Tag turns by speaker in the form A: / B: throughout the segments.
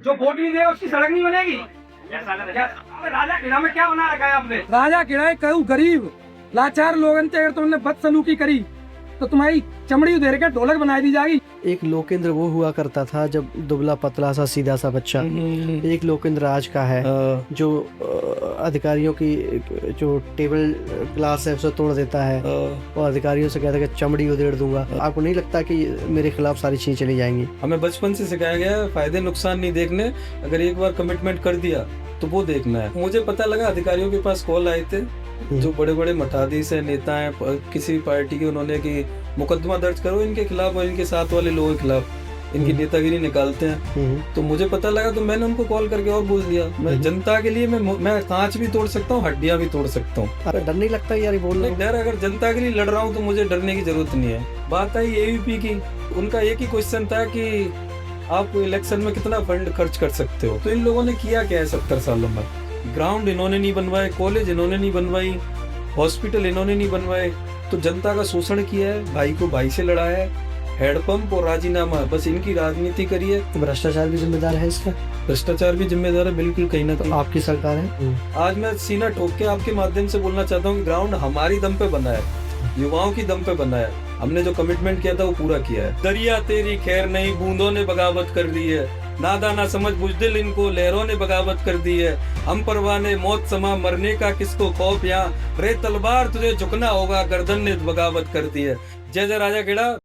A: जो वोट नहीं देगा उसकी सड़क नहीं बनेगी। राजा किला में क्या बना रखा है आपने? राजा किला कऊ गरीब लाचार लोगन से अगर तुमने बदसलूकी करी तो तुम्हारी चमड़ी उधेड़ के ढोलक बनाई दी जाएगी।
B: एक लोकेंद्र वो हुआ करता था जब दुबला पतला सा सीधा सा बच्चा। एक लोकेंद्र आज का है जो अधिकारियों की जो टेबल ग्लास है उसे तोड़ देता है और अधिकारियों से कहता है कि चमड़ी उधेड़ दूंगा। आपको नहीं लगता कि मेरे खिलाफ सारी चीजें चली जाएंगी?
C: हमें बचपन से सिखाया गया है फायदे नुकसान नहीं देखने, अगर एक बार कमिटमेंट कर दिया तो वो देखना है। मुझे पता लगा अधिकारियों के पास कॉल आए थे जो बड़े बड़े मठाधीश है, नेता हैं किसी पार्टी के, उन्होंने कि मुकदमा दर्ज करो इनके खिलाफ और इनके साथ वाले लोगों के खिलाफ, इनकी नेतागिरी निकालते हैं। तो मुझे पता लगा तो मैंने उनको कॉल करके और बोल दिया मैं जनता के लिए मैं कांच भी तोड़ सकता हूँ, हड्डियां भी तोड़ सकता हूँ।
B: अरे डर नहीं लगता यार ये बोलने?
C: डर, अगर जनता के लिए लड़ रहा हूँ तो मुझे डरने की जरूरत नहीं है। बात आई एबीपी की, उनका एक ही क्वेश्चन था कि आप इलेक्शन में कितना फंड खर्च कर सकते हो। तो इन लोगों ने किया क्या है 70 सालों में? ग्राउंड इन्होंने नहीं बनवाए, कॉलेज इन्होंने नहीं बनवाई, हॉस्पिटल इन्होंने नहीं बनवाए, तो जनता का शोषण किया है, भाई को भाई से लड़ाया है, हैंडपंप और राजीनामा, बस इनकी राजनीति करी है।
B: भ्रष्टाचार भी जिम्मेदार है इसका?
C: भ्रष्टाचार भी जिम्मेदार है, बिल्कुल कहीं ना कहीं।
B: आपकी सरकार है।
C: आज मैं सीना ठोक के आपके माध्यम से बोलना चाहता हूँ कि ग्राउंड हमारी दम पे बना है, युवाओं की दम पे बना है। हमने जो कमिटमेंट किया था वो पूरा किया है। दरिया तेरी खैर नहीं, बूंदों ने बगावत कर दी है, नादा ना समझ बुजदिल इनको लहरों ने बगावत कर दी है। हम परवाने मौत समा मरने का किसको खौफ, यहाँ रे तलवार तुझे झुकना होगा, गर्दन ने बगावत कर दी है। जय जय राजा खेड़ा।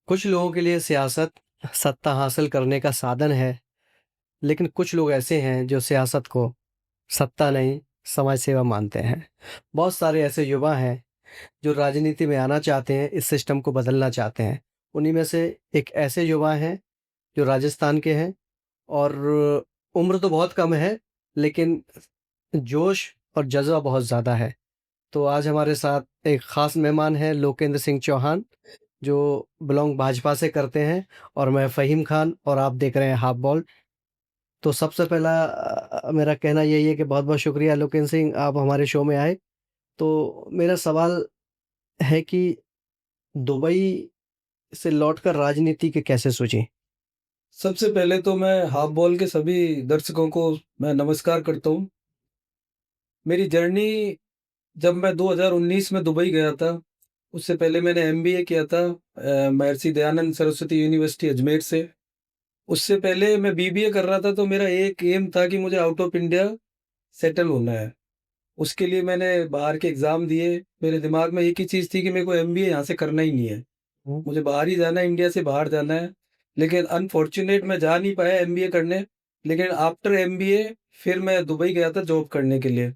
B: कुछ लोगों के लिए सियासत सत्ता हासिल करने का साधन है, लेकिन कुछ लोग ऐसे हैं जो सियासत को सत्ता नहीं समाज सेवा मानते हैं। बहुत सारे ऐसे युवा हैं जो राजनीति में आना चाहते हैं, इस सिस्टम को बदलना चाहते हैं। उन्हीं में से एक ऐसे युवा हैं जो राजस्थान के हैं और उम्र तो बहुत कम है लेकिन जोश और जज्बा बहुत ज़्यादा है। तो आज हमारे साथ एक ख़ास मेहमान है लोकेंद्र सिंह चौहान, जो बिलोंग भाजपा से करते हैं, और मैं फ़हीम खान, और आप देख रहे हैं हाफ बॉल। तो सबसे पहला मेरा कहना यही है कि बहुत बहुत शुक्रिया लोकेंद्र सिंह, आप हमारे शो में आए। तो मेरा सवाल है कि दुबई से लौटकर राजनीति के कैसे सोची?
C: सबसे पहले तो मैं हाफ बॉल के सभी दर्शकों को मैं नमस्कार करता हूँ। मेरी जर्नी, जब मैं 2019 में दुबई गया था, उससे पहले मैंने एमबीए किया था महर्षि दयानंद सरस्वती यूनिवर्सिटी अजमेर से। उससे पहले मैं बीबीए कर रहा था, तो मेरा एक एम था कि मुझे आउट ऑफ इंडिया सेटल होना है। उसके लिए मैंने बाहर के एग्ज़ाम दिए। मेरे दिमाग में एक ही चीज़ थी कि मेरे को एमबीए यहाँ से करना ही नहीं है, मुझे बाहर ही जाना है, इंडिया से बाहर जाना है। लेकिन अनफॉर्चुनेट मैं जा नहीं पाया एमबीए करने। लेकिन आफ्टर एमबीए फिर मैं दुबई गया था जॉब करने के लिए।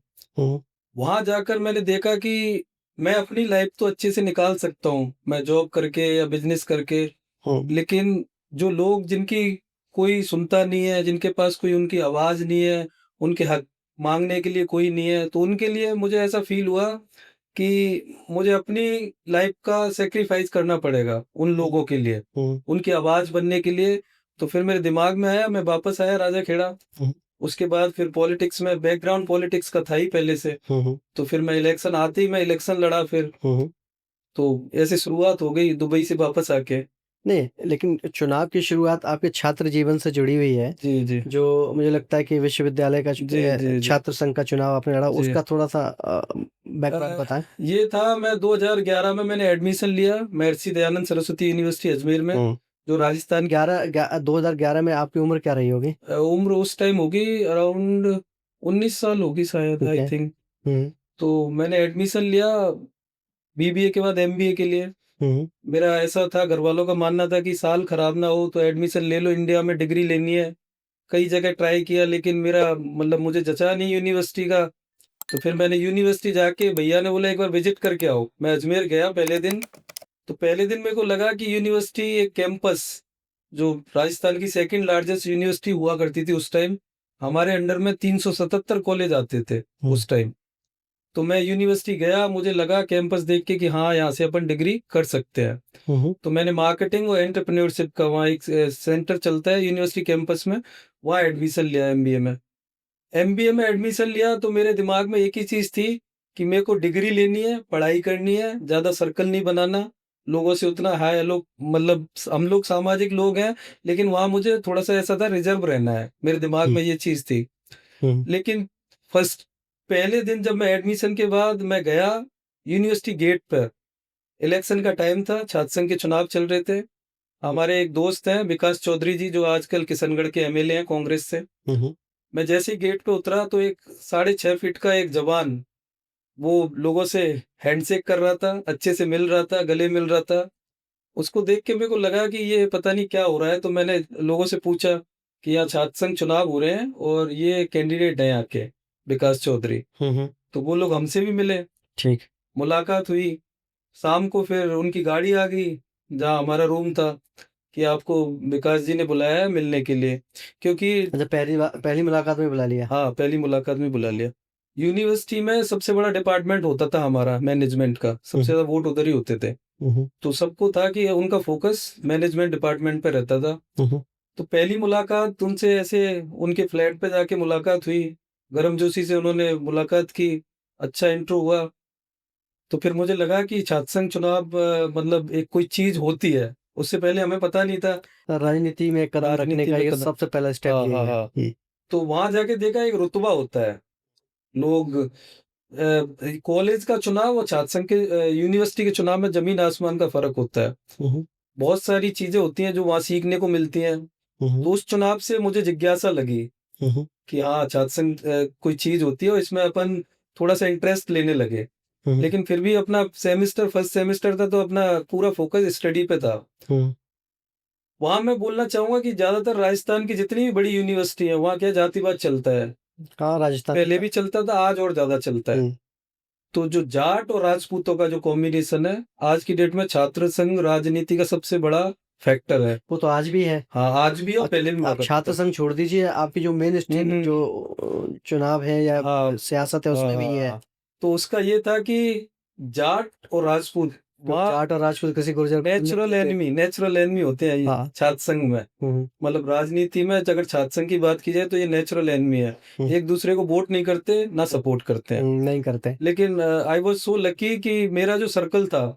C: वहाँ जाकर मैंने देखा कि मैं अपनी लाइफ तो अच्छे से निकाल सकता हूँ, मैं जॉब करके या बिजनेस करके। लेकिन जो लोग जिनकी कोई सुनता नहीं है, जिनके पास कोई उनकी आवाज़ नहीं है, उनके हक मांगने के लिए कोई नहीं है, तो उनके लिए मुझे ऐसा फील हुआ कि मुझे अपनी लाइफ का सेक्रीफाइस करना पड़ेगा उन लोगों के लिए, उनकी आवाज़ बनने के लिए। तो फिर मेरे दिमाग में आया, मैं वापस आया राजा खेड़ा। उसके बाद फिर पॉलिटिक्स में, बैकग्राउंड पॉलिटिक्स का था ही पहले से, तो फिर मैं इलेक्शन आते ही मैं इलेक्शन लड़ा फिर। तो ऐसे शुरुआत हो गई दुबई से वापस आके।
B: नहीं, लेकिन चुनाव की शुरुआत आपके छात्र जीवन से जुड़ी हुई है।
C: जी, जी।
B: जो मुझे लगता है कि विश्वविद्यालय का
C: जी, जी, जी।
B: छात्र संघ का चुनाव आपने लड़ा,
C: जी।
B: उसका थोड़ा-सा बैकग्राउंड बताएँ?
C: ये था, मैं 2011 में मैंने एडमिशन लिया महर्षि दयानंद सरस्वती यूनिवर्सिटी अजमेर में, जो राजस्थान की।
B: 2011 में आपकी उम्र क्या रही होगी?
C: उम्र उस टाइम होगी अराउंड 19 साल होगी शायद,
B: ठीक
C: आई
B: है।
C: थिंक। तो मैंने एडमिशन लिया बीबीए के बाद एमबीए के लिए। मेरा ऐसा था, घर वालों का मानना था कि साल खराब ना हो तो एडमिशन ले लो, इंडिया में डिग्री लेनी है। कई जगह ट्राई किया लेकिन मेरा मतलब मुझे जचा नहीं यूनिवर्सिटी का। तो फिर मैंने यूनिवर्सिटी जाके, भैया ने बोला एक बार विजिट करके आओ। मैं अजमेर गया पहले दिन। तो पहले दिन मेरे को लगा कि यूनिवर्सिटी एक कैंपस, जो राजस्थान की सेकंड लार्जेस्ट यूनिवर्सिटी हुआ करती थी उस टाइम, हमारे अंडर में 377 कॉलेज आते थे उस टाइम। तो मैं यूनिवर्सिटी गया, मुझे लगा कैंपस देख के कि हाँ, यहाँ से अपन डिग्री कर सकते हैं। तो मैंने मार्केटिंग और एंटरप्रेन्योरशिप का वहाँ एक सेंटर चलता है यूनिवर्सिटी कैंपस में, वहाँ एडमिशन लिया एमबीए में। एमबीए में एडमिशन लिया तो मेरे दिमाग में एक ही चीज़ थी कि मेरे को डिग्री लेनी है, पढ़ाई करनी है, ज़्यादा सर्कल नहीं बनाना, लोगों से उतना हाय हेलो, मतलब हम लोग सामाजिक लोग हैं, लेकिन वहाँ मुझे थोड़ा-सा ऐसा था रिज़र्व रहना है, मेरे दिमाग में ये चीज़ थी। लेकिन फर्स्ट पहले दिन जब मैं एडमिशन के बाद मैं गया यूनिवर्सिटी गेट पर, इलेक्शन का टाइम था, छात्र संघ के चुनाव चल रहे थे। हमारे एक दोस्त हैं विकास चौधरी जी, जो आजकल किशनगढ़ के एमएलए हैं कांग्रेस से। मैं जैसे ही गेट पे उतरा तो एक 6.5 फीट का एक जवान वो लोगों से हैंडशेक कर रहा था, अच्छे से मिल रहा था, गले मिल रहा था। उसको देख के मेरे को लगा कि ये पता नहीं क्या हो रहा है, तो मैंने लोगों से पूछा कि यहाँ छात्र संघ चुनाव हो रहे हैं और ये कैंडिडेट हैं यहाँ के, विकास चौधरी। तो वो लोग हमसे भी मिले,
B: ठीक।
C: मुलाकात हुई। शाम को फिर उनकी गाड़ी आ गई, जहाँ हमारा रूम था, कि आपको विकास जी ने बुलाया है मिलने के लिए, क्योंकि
B: अच्छा, पहली मुलाकात में बुला लिया।
C: हाँ, पहली मुलाकात में बुला लिया। यूनिवर्सिटी में सबसे बड़ा डिपार्टमेंट होता था हमारा मैनेजमेंट का, सबसे ज़्यादा वोट उधर ही होते थे। तो सबको था कि उनका फोकस मैनेजमेंट डिपार्टमेंट पे रहता था। तो पहली मुलाकात उनसे ऐसे उनके फ्लैट पे जाके मुलाकात हुई, गर्मजोशी से उन्होंने मुलाकात की, अच्छा इंट्रो हुआ। तो फिर मुझे लगा कि छात्र संघ चुनाव मतलब एक कोई चीज़ होती है, उससे पहले हमें पता नहीं था।
B: राजनीति में कदम रखने
C: राजनीति
B: का
C: में
B: ये
C: कदम,
B: सबसे पहला स्टेप
C: हाँ,
B: यही
C: हाँ,
B: है।
C: हाँ। तो वहाँ जाके देखा एक रुतबा होता है। लोग कॉलेज का चुनाव और छात्र संघ के यूनिवर्सिटी के चुनाव में ज़मीन आसमान का फ़र्क होता है। बहुत सारी चीज़ें होती हैं जो वहाँ सीखने को मिलती हैं। तो उस चुनाव से मुझे जिज्ञासा लगी कि हाँ, छात्र संघ कोई चीज़ होती है और इसमें अपन थोड़ा-सा इंटरेस्ट लेने लगे। लेकिन फिर भी अपना फर्स्ट सेमेस्टर था, तो अपना पूरा फ़ोकस स्टडी पे था। वहाँ मैं बोलना चाहूँगा कि ज़्यादातर राजस्थान की जितनी भी बड़ी यूनिवर्सिटी है, वहाँ क्या जातिवाद चलता है।
B: हाँ, राजस्थान
C: पहले भी चलता था, आज और ज़्यादा चलता है। तो जो जाट और राजपूतों का जो कॉम्बिनेशन है, आज की डेट में छात्र संघ राजनीति का सबसे बड़ा फैक्टर है।
B: वो तो आज भी है।
C: हाँ, आज भी और पहले भी हुआ
B: आप
C: करता
B: छात्र
C: था।
B: संघ छोड़ दीजिए, आपकी जो मेन स्ट्रीम जो चुनाव है या
C: हाँ,
B: सियासत है उसमें भी ये है।
C: तो उसका ये था कि जाट और राजपूत वहाँ
B: जाट और राजपूत किसी गुर्जर
C: नेचुरल एनिमी होते हैं ये
B: हाँ।
C: छात्र संघ में। मतलब राजनीति में अगर छात्र संघ की बात की जाए तो ये नेचुरल एनिमी है। एक दूसरे को वोट नहीं करते, ना सपोर्ट करते हैं।
B: नहीं करते।
C: लेकिन आई वाज सो लकी कि मेरा जो सर्कल था,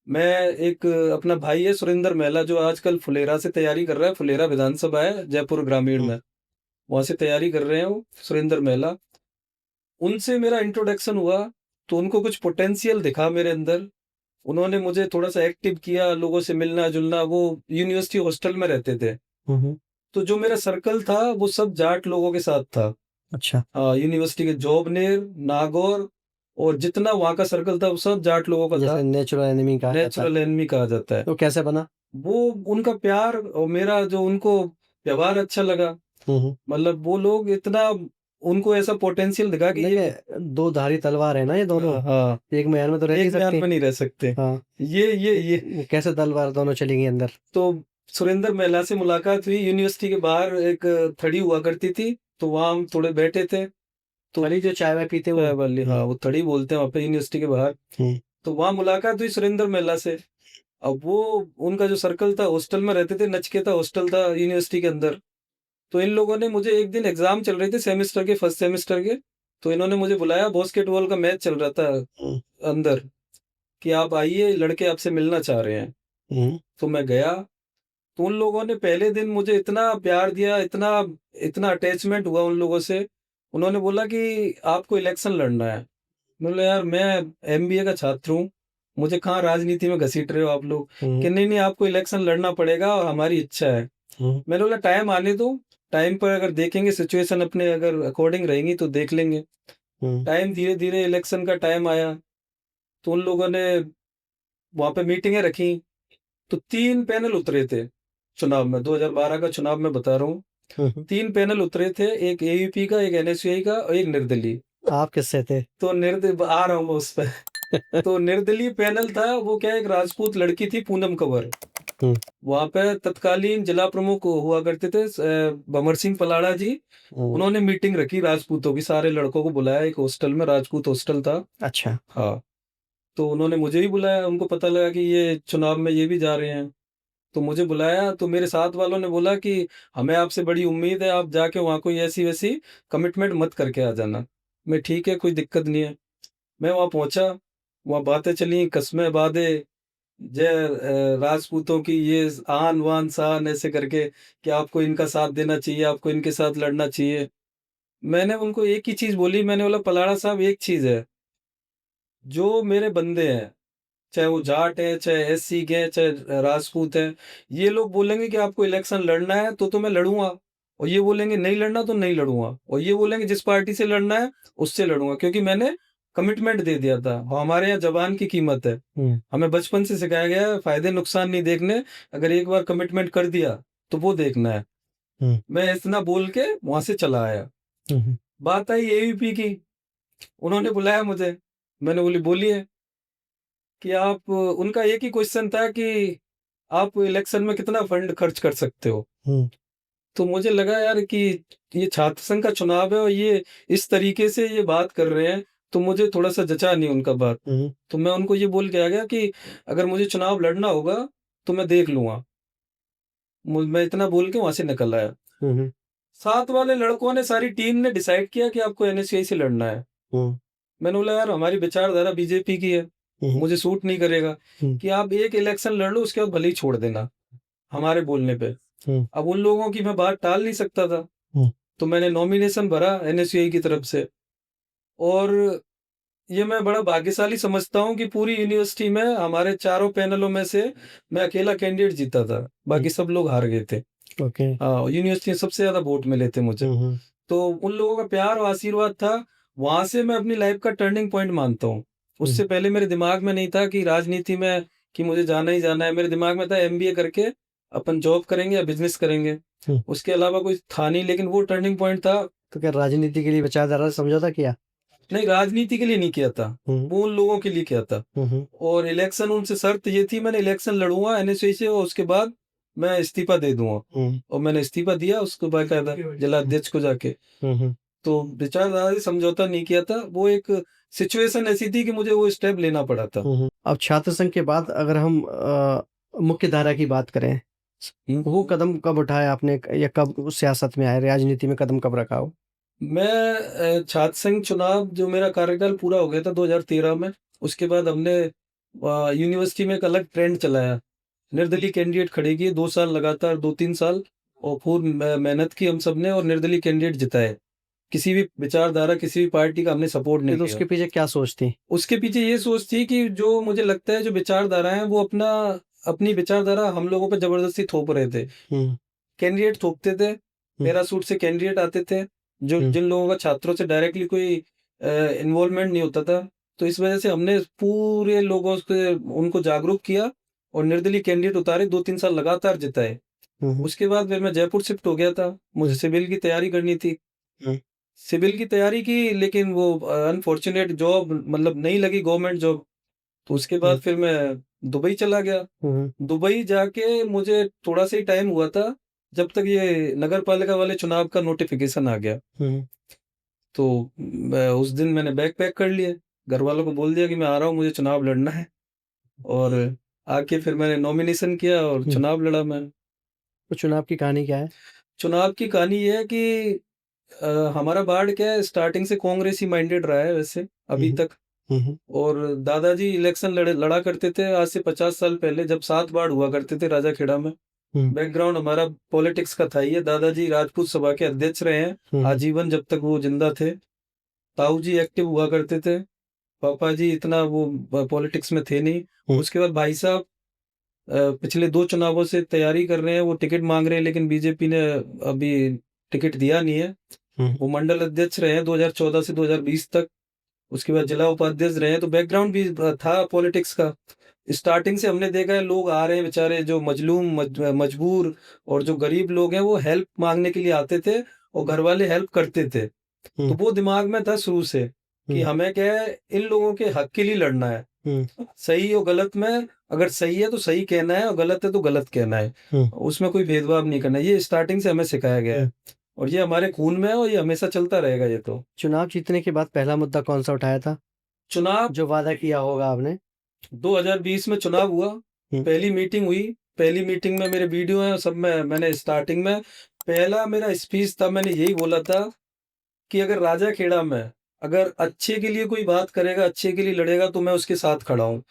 C: मैं एक अपना भाई है सुरेंद्र महिला, जो आजकल फुलेरा से तैयारी कर रहा है, फुलेरा विधानसभा है जयपुर ग्रामीण में, वहां से तैयारी कर रहे हैं वो सुरेंद्र महिला। उनसे मेरा इंट्रोडक्शन हुआ, तो उनको कुछ पोटेंशियल दिखा मेरे अंदर। उन्होंने मुझे थोड़ा-सा एक्टिव किया, लोगों से मिलना-जुलना। वो यूनिवर्सिटी हॉस्टल में रहते थे। तो जो मेरा सर्कल था, वो सब जाट लोगों के साथ था।
B: अच्छा।
C: यूनिवर्सिटी के जोबनेर, नागौर और जितना वहाँ का सर्कल था, वो सब जाट लोगों का था।
B: जैसे नेचुरल एनिमी कहा जाता है।
C: नेचुरल एनिमी कहा जाता है।
B: तो कैसे बना?
C: वो उनका प्यार और मेरा जो उनको व्यवहार अच्छा लगा। मतलब वो लोग इतना, उनको ऐसा पोटेंशियल दिखा कि ये
B: दो धारी तलवार है ना ये दोनों।
C: हाँ,
B: एक म्यान में तो रह नहीं
C: एक म्यान
B: सकती।
C: में नहीं रह सकते।
B: हाँ।
C: ये
B: कैसे तलवार दोनों चलेंगी अंदर?
C: तो सुरेंद्र महिला से मुलाकात हुई। यूनिवर्सिटी के बाहर एक थड़ी हुआ करती थी, तो वहाँ हम थोड़े बैठे थे। तो
B: थड़ी जो चाय वाय पीते
C: चाय
B: वो।
C: वाली, हाँ, वो थड़ी बोलते हैं वहाँ पे यूनिवर्सिटी के बाहर। तो वहाँ मुलाकात हुई सुरेंद्र महिला से। अब वो उनका जो सर्कल था, हॉस्टल में रहते थे, नचकेता हॉस्टल था यूनिवर्सिटी के अंदर। तो इन लोगों ने मुझे, एक दिन एग्जाम चल रहे थे सेमेस्टर के, फर्स्ट सेमेस्टर के, तो इन्होंने मुझे बुलाया। बास्केटबॉल का मैच चल रहा था अंदर, कि आप आइए, लड़के आपसे मिलना चाह रहे हैं। तो मैं गया। तो उन लोगों ने पहले दिन मुझे इतना प्यार दिया, इतना इतना अटैचमेंट हुआ उन लोगों से। उन्होंने बोला कि आपको इलेक्शन लड़ना है। मैं बोला यार, मैं एमबीए का छात्र हूँ, मुझे कहाँ राजनीति में घसीट रहे हो आप लोग। कि नहीं नहीं, आपको इलेक्शन लड़ना पड़ेगा और हमारी इच्छा है। मैंने बोला टाइम आने दो, टाइम पर अगर देखेंगे, सिचुएशन अपने अगर अकॉर्डिंग रहेंगी तो देख लेंगे। टाइम धीरे धीरे इलेक्शन का टाइम आया, तो उन लोगों ने वहां पे मीटिंगें रखी। तो 3 पैनल उतरे थे चुनाव में, 2012 का चुनाव में बता रहा हूँ। 3 पैनल उतरे थे, एक एयूपी का, एक एनएसयूआई का और एक निर्दलीय।
B: आप किससे थे?
C: तो आ रहा हूँ मैं उस पर। तो निर्दलीय पैनल था, वो क्या, एक राजपूत लड़की थी, पूनम कंवर। वहां पे तत्कालीन जिला प्रमुख हुआ करते थे भंवर सिंह पलाड़ा जी। उन्होंने मीटिंग रखी राजपूतों की, सारे लड़कों को बुलाया एक हॉस्टल में, राजपूत हॉस्टल था।
B: अच्छा।
C: हाँ, तो उन्होंने मुझे भी बुलाया, उनको पता लगा कि ये चुनाव में ये भी जा रहे हैं, तो मुझे बुलाया। तो मेरे साथ वालों ने बोला कि हमें आपसे बड़ी उम्मीद है, आप जाके वहाँ कोई ऐसी वैसी कमिटमेंट मत करके आ जाना। मैं ठीक है, कोई दिक्कत नहीं है। मैं वहाँ पहुंचा, वहाँ बातें चली, कस्में बाधे, जय राजपूतों की ये आन वान शान ऐसे करके कि आपको इनका साथ देना चाहिए, आपको इनके साथ लड़ना चाहिए। मैंने उनको एक ही चीज बोली, मैंने बोला पलाड़ा साहब एक चीज है, जो मेरे बंदे हैं, चाहे वो जाट है, चाहे एससी के हैं, चाहे राजपूत है, ये लोग बोलेंगे कि आपको इलेक्शन लड़ना है तो मैं लड़ूंगा, और ये बोलेंगे नहीं लड़ना तो नहीं लड़ूंगा, और ये बोलेंगे जिस पार्टी से लड़ना है उससे लड़ूंगा, क्योंकि मैंने कमिटमेंट दे दिया था। हमारे यहाँ जबान की कीमत है, हमें बचपन से सिखाया गया है फायदे नुकसान नहीं देखने, अगर एक बार कमिटमेंट कर दिया तो वो देखना है। मैं इतना बोल के वहां से चला आया। बात आई एवीपी की, उन्होंने बुलाया मुझे, मैंने बोलिए कि आप, उनका एक ही क्वेश्चन था कि आप इलेक्शन में कितना फंड खर्च कर सकते हो। तो मुझे लगा यार कि ये छात्र संघ का चुनाव है और ये इस तरीके से ये बात कर रहे हैं, तो मुझे थोड़ा सा जचा नहीं उनका बात। तो मैं उनको ये बोल के आ गया कि अगर मुझे चुनाव लड़ना होगा तो मैं देख लूंगा। मैं इतना बोल के वहां से निकल आया। साथ वाले लड़कों ने, सारी टीम ने डिसाइड किया कि आपको एनएसयूआई से लड़ना है। मैंने बोला यार हमारी विचारधारा बीजेपी की है, मुझे सूट नहीं करेगा कि आप एक इलेक्शन लड़ लो, उसके बाद भले ही छोड़ देना हमारे बोलने पे। अब उन लोगों की मैं बात टाल नहीं सकता था, तो मैंने नॉमिनेशन भरा एनएसयूआई की तरफ से। और ये मैं बड़ा भाग्यशाली समझता हूँ कि पूरी यूनिवर्सिटी में हमारे चारों पैनलों में से मैं अकेला कैंडिडेट जीता था, बाकी सब लोग हार गए थे।
B: ओके।
C: हाँ, यूनिवर्सिटी में सबसे ज्यादा वोट मिले थे मुझे। तो उन लोगों का प्यार और आशीर्वाद था, वहां से मैं अपनी लाइफ का टर्निंग पॉइंट मानता हूँ। उससे पहले मेरे दिमाग में नहीं था कि राजनीति में कि मुझे जाना ही जाना है। मेरे दिमाग में था एमबीए करके अपन जॉब करेंगे या बिजनेस करेंगे, उसके अलावा कोई था नहीं। लेकिन वो टर्निंग पॉइंट था।
B: तो क्या राजनीति के लिए विचारधारा समझौता किया?
C: नहीं, राजनीति के लिए नहीं किया था, वो उन लोगों के लिए किया था। और इलेक्शन उनसे शर्त ये थी, मैंने इलेक्शन लड़ूंगा एनएसयूआई से और उसके बाद मैं इस्तीफा दे दूंगा। और मैंने इस्तीफा दिया, उसको बाकायदा जिला अध्यक्ष को जाके। तो विचारधारा से समझौता नहीं किया था, वो एक सिचुएशन ऐसी थी कि मुझे वो स्टेप लेना पड़ा था।
B: अब छात्र संघ के बाद अगर हम मुख्य धारा की बात करें, वो कदम कब उठाया आपने, या कब सियासत में आए, राजनीति में कदम कब रखा हो?
C: मैं छात्र संघ चुनाव, जो मेरा कार्यकाल पूरा हो गया था 2013 में, उसके बाद हमने यूनिवर्सिटी में एक अलग ट्रेंड चलाया, निर्दलीय कैंडिडेट खड़े किए 2 साल लगातार, 2-3 साल, और खूब मेहनत की हम सब ने और निर्दलीय कैंडिडेट जिताए। किसी भी विचारधारा, किसी भी पार्टी का हमने सपोर्ट नहीं
B: तो
C: किया।
B: उसके पीछे क्या सोच थी?
C: उसके पीछे ये सोच थी कि जो मुझे लगता है जो विचारधारा है वो अपनी विचारधारा हम लोगों पर जबरदस्ती थोप रहे थे। कैंडिडेट थोपते थे, पैरासूट से कैंडिडेट आते थे, जो जिन लोगों का छात्रों से डायरेक्टली कोई इन्वॉल्वमेंट नहीं होता था। तो इस वजह से हमने पूरे लोगों से उनको जागरूक किया और निर्दलीय कैंडिडेट उतारे, 2-3 साल लगातार जिताए। उसके बाद फिर मैं जयपुर शिफ्ट हो गया था, मुझे सिविल की तैयारी करनी थी। सिविल की तैयारी की, लेकिन वो अनफॉर्चुनेट जॉब मतलब नहीं लगी, गवर्नमेंट जॉब। तो उसके बाद फिर मैं दुबई चला गया। दुबई जाके मुझे थोड़ा सा ही टाइम हुआ था जब तक ये नगर पालिका वाले चुनाव का नोटिफिकेशन आ गया। तो उस दिन मैंने बैग पैक कर लिए, घर वालों को बोल दिया कि मैं आ रहा हूँ, मुझे चुनाव लड़ना है। और आके फिर मैंने नॉमिनेशन किया और चुनाव लड़ा मैं।
B: तो चुनाव की कहानी क्या है?
C: चुनाव की कहानी ये है कि हमारा वार्ड क्या है, स्टार्टिंग से कांग्रेस ही माइंडेड रहा है वैसे अभी तक। और दादाजी इलेक्शन लड़ा करते थे आज से 50 साल पहले, जब 7 वार्ड हुआ करते थे राजाखेड़ा में। बैकग्राउंड हमारा पॉलिटिक्स का था। ये दादाजी राजपूत सभा के अध्यक्ष रहे हैं आजीवन, जब तक वो जिंदा थे। ताऊ जी एक्टिव हुआ करते थे, पापा जी इतना वो पॉलिटिक्स में थे नहीं। उसके बाद भाई साहब पिछले 2 चुनावों से तैयारी कर रहे हैं, वो टिकट मांग रहे हैं, लेकिन बीजेपी ने अभी टिकट दिया नहीं है। वो मंडल अध्यक्ष रहे हैं 2014 से 2020 तक। उसके बाद जिला उपाध्यक्ष रहे हैं। तो बैकग्राउंड भी था पॉलिटिक्स का। स्टार्टिंग से हमने देखा है, लोग आ रहे हैं बेचारे, जो मजलूम मजबूर और जो गरीब लोग हैं वो हेल्प मांगने के लिए आते थे और घर वाले हेल्प करते थे। तो वो दिमाग में था शुरू से कि हमें क्या है, इन लोगों के हक के लिए लड़ना है। सही और गलत में, अगर सही है तो सही कहना है और गलत है तो गलत कहना है। उसमें कोई भेदभाव नहीं करना है। ये स्टार्टिंग से हमें सिखाया गया है और ये हमारे खून में है और ये हमेशा चलता रहेगा ये तो।
B: चुनाव जीतने के बाद पहला मुद्दा कौन सा उठाया था
C: चुनाव
B: जो वादा किया होगा आपने?
C: 2020 में चुनाव हुआ, पहली मीटिंग हुई। पहली मीटिंग में मेरे वीडियो हैं सब में, मैंने स्टार्टिंग में पहला मेरा स्पीच था, मैंने यही बोला था कि अगर राजा खेड़ा में अगर अच्छे के लिए कोई बात करेगा, अच्छे के लिए लड़ेगा तो मैं उसके साथ खड़ा हूँ।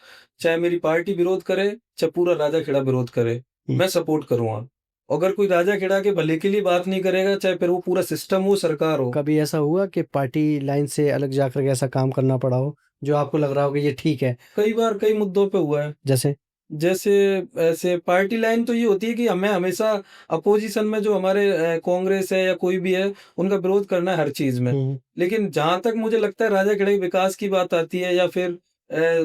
C: चाहे मेरी पार्टी विरोध करे, चाहे पूरा राजा खेड़ा विरोध करे, मैं सपोर्ट करूंगा। अगर कोई राजा खेड़ा के भले के लिए बात नहीं करेगा, चाहे फिर वो पूरा सिस्टम हो, सरकार हो।
B: कभी ऐसा हुआ कि पार्टी लाइन से अलग जाकर के ऐसा काम करना पड़ा हो जो आपको लग रहा हो कि ये ठीक है?
C: कई बार कई मुद्दों पे हुआ है।
B: जैसे
C: जैसे ऐसे पार्टी लाइन तो ये होती है कि हमें हमेशा अपोजिशन में जो हमारे कांग्रेस है या कोई भी है, उनका विरोध करना है हर चीज में। लेकिन जहां तक मुझे लगता है राजा खेड़ा के विकास की बात आती है या फिर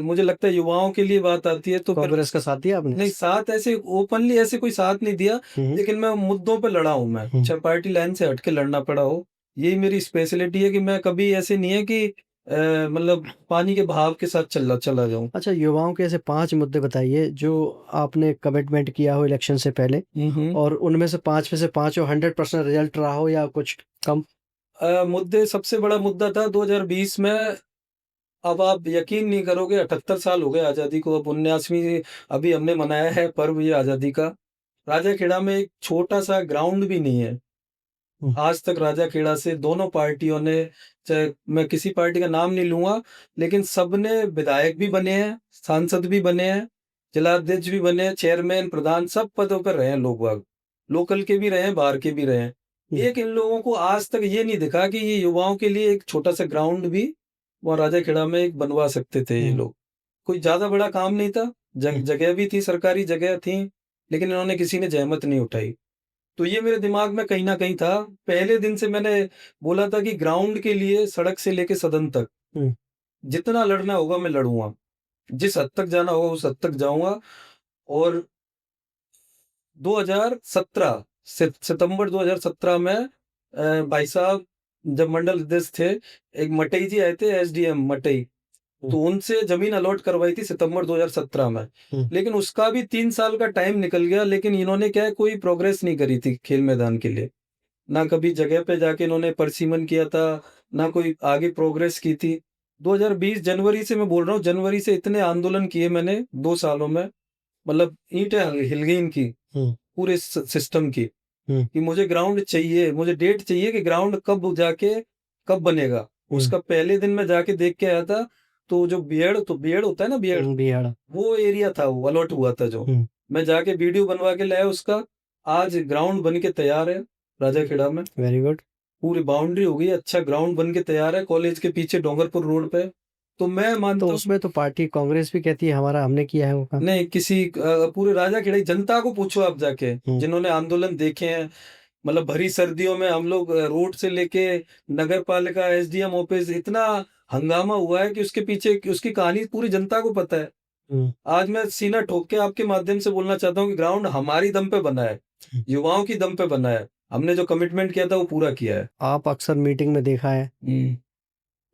C: मुझे लगता है युवाओं के लिए बात आती है तो फिर
B: कांग्रेस का साथ दिया आपने?
C: नहीं, साथ ऐसे ओपनली ऐसे कोई साथ नहीं दिया, लेकिन मैं मुद्दों पे लड़ा हूं। मैं चाहे पार्टी लाइन से हटके लड़ना पड़ा हो, यही मेरी स्पेशलिटी है कि मैं कभी ऐसे नहीं है कि मतलब पानी के बहाव के साथ चला जाऊं।
B: अच्छा, युवाओं के ऐसे 5 मुद्दे बताइए जो आपने कमिटमेंट किया हो इलेक्शन से पहले और उनमें से 5 में से 5 100% रिजल्ट रहा हो या कुछ कम?
C: मुद्दे, सबसे बड़ा मुद्दा था 2020 में। अब आप यकीन नहीं करोगे, 78 साल हो गए आज़ादी को, अब 79वीं अभी हमने मनाया है पर्व ये आज़ादी का। राजा खेड़ा में एक छोटा सा ग्राउंड भी नहीं है। आज तक राजा खेड़ा से दोनों पार्टियों ने, चाहे मैं किसी पार्टी का नाम नहीं लूंगा, लेकिन सबने विधायक भी बने हैं, सांसद भी बने हैं, जिलाध्यक्ष भी बने हैं, चेयरमैन, प्रधान, सब पदों पर रहे हैं लोग बाग। लोकल के भी रहे हैं, बाहर के भी रहे हैं। एक इन लोगों को आज तक ये नहीं दिखा कि ये युवाओं के लिए एक छोटा सा ग्राउंड भी वहाँ राजा खेड़ा में एक बनवा सकते थे ये लोग। कोई ज्यादा बड़ा काम नहीं था, जगह भी थी, सरकारी जगह थी, लेकिन इन्होंने किसी ने जहमत नहीं उठाई। तो ये मेरे दिमाग में कहीं ना कहीं था। पहले दिन से मैंने बोला था कि ग्राउंड के लिए सड़क से लेके सदन तक जितना लड़ना होगा मैं लड़ूंगा, जिस हद तक जाना होगा उस हद तक जाऊंगा। और 2017 सितंबर 2017 में भाई साहब जब मंडल अध्यक्ष थे, एक मटई जी आए थे, एसडीएम मटई, तो उनसे जमीन अलॉट करवाई थी सितंबर 2017 में। लेकिन उसका भी 3 साल का टाइम निकल गया, लेकिन इन्होंने क्या है, कोई प्रोग्रेस नहीं करी थी खेल मैदान के लिए। ना कभी जगह पे जाके इन्होंने परसीमन किया था, ना कोई आगे प्रोग्रेस की थी। 2020 जनवरी से मैं बोल रहा हूँ, जनवरी से इतने आंदोलन किए मैंने 2 सालों में, मतलब ईंटें हिल गई इनकी पूरे सिस्टम की, कि मुझे ग्राउंड चाहिए, मुझे डेट चाहिए कि ग्राउंड कब जाके कब बनेगा। उसका पहले दिन मैं जाके देख के आया था, तो जो बियड़ होता है ना, बियड़ वो एरिया था, वो अलॉट हुआ था जो, मैं जाके वीडियो बनवा के लाया उसका। आज ग्राउंड बन के तैयार है राजा खेड़ा में।
B: Very good.
C: पूरी बाउंड्री हो गई, अच्छा ग्राउंड बन के तैयार है कॉलेज के पीछे डोंगरपुर रोड पे। तो मैं मानता
B: तो
C: हूँ
B: उसमें तो पार्टी कांग्रेस भी कहती है हमारा, हमने किया है वो काम।
C: नहीं, किसी पूरे राजा खेड़ा की जनता को पूछो आप जाके, जिन्होंने आंदोलन देखे हैं। मतलब भरी सर्दियों में हम लोग रोड से लेके नगर पालिका, एसडीएम ऑफिस, इतना हंगामा हुआ है कि उसके पीछे उसकी कहानी पूरी जनता को पता है। आज मैं सीना ठोक के आपके माध्यम से बोलना चाहता हूँ कि ग्राउंड हमारी दम पे बना है, युवाओं की दम पे बना है। हमने जो कमिटमेंट किया था वो पूरा किया है।
B: आप अक्सर मीटिंग में देखा है,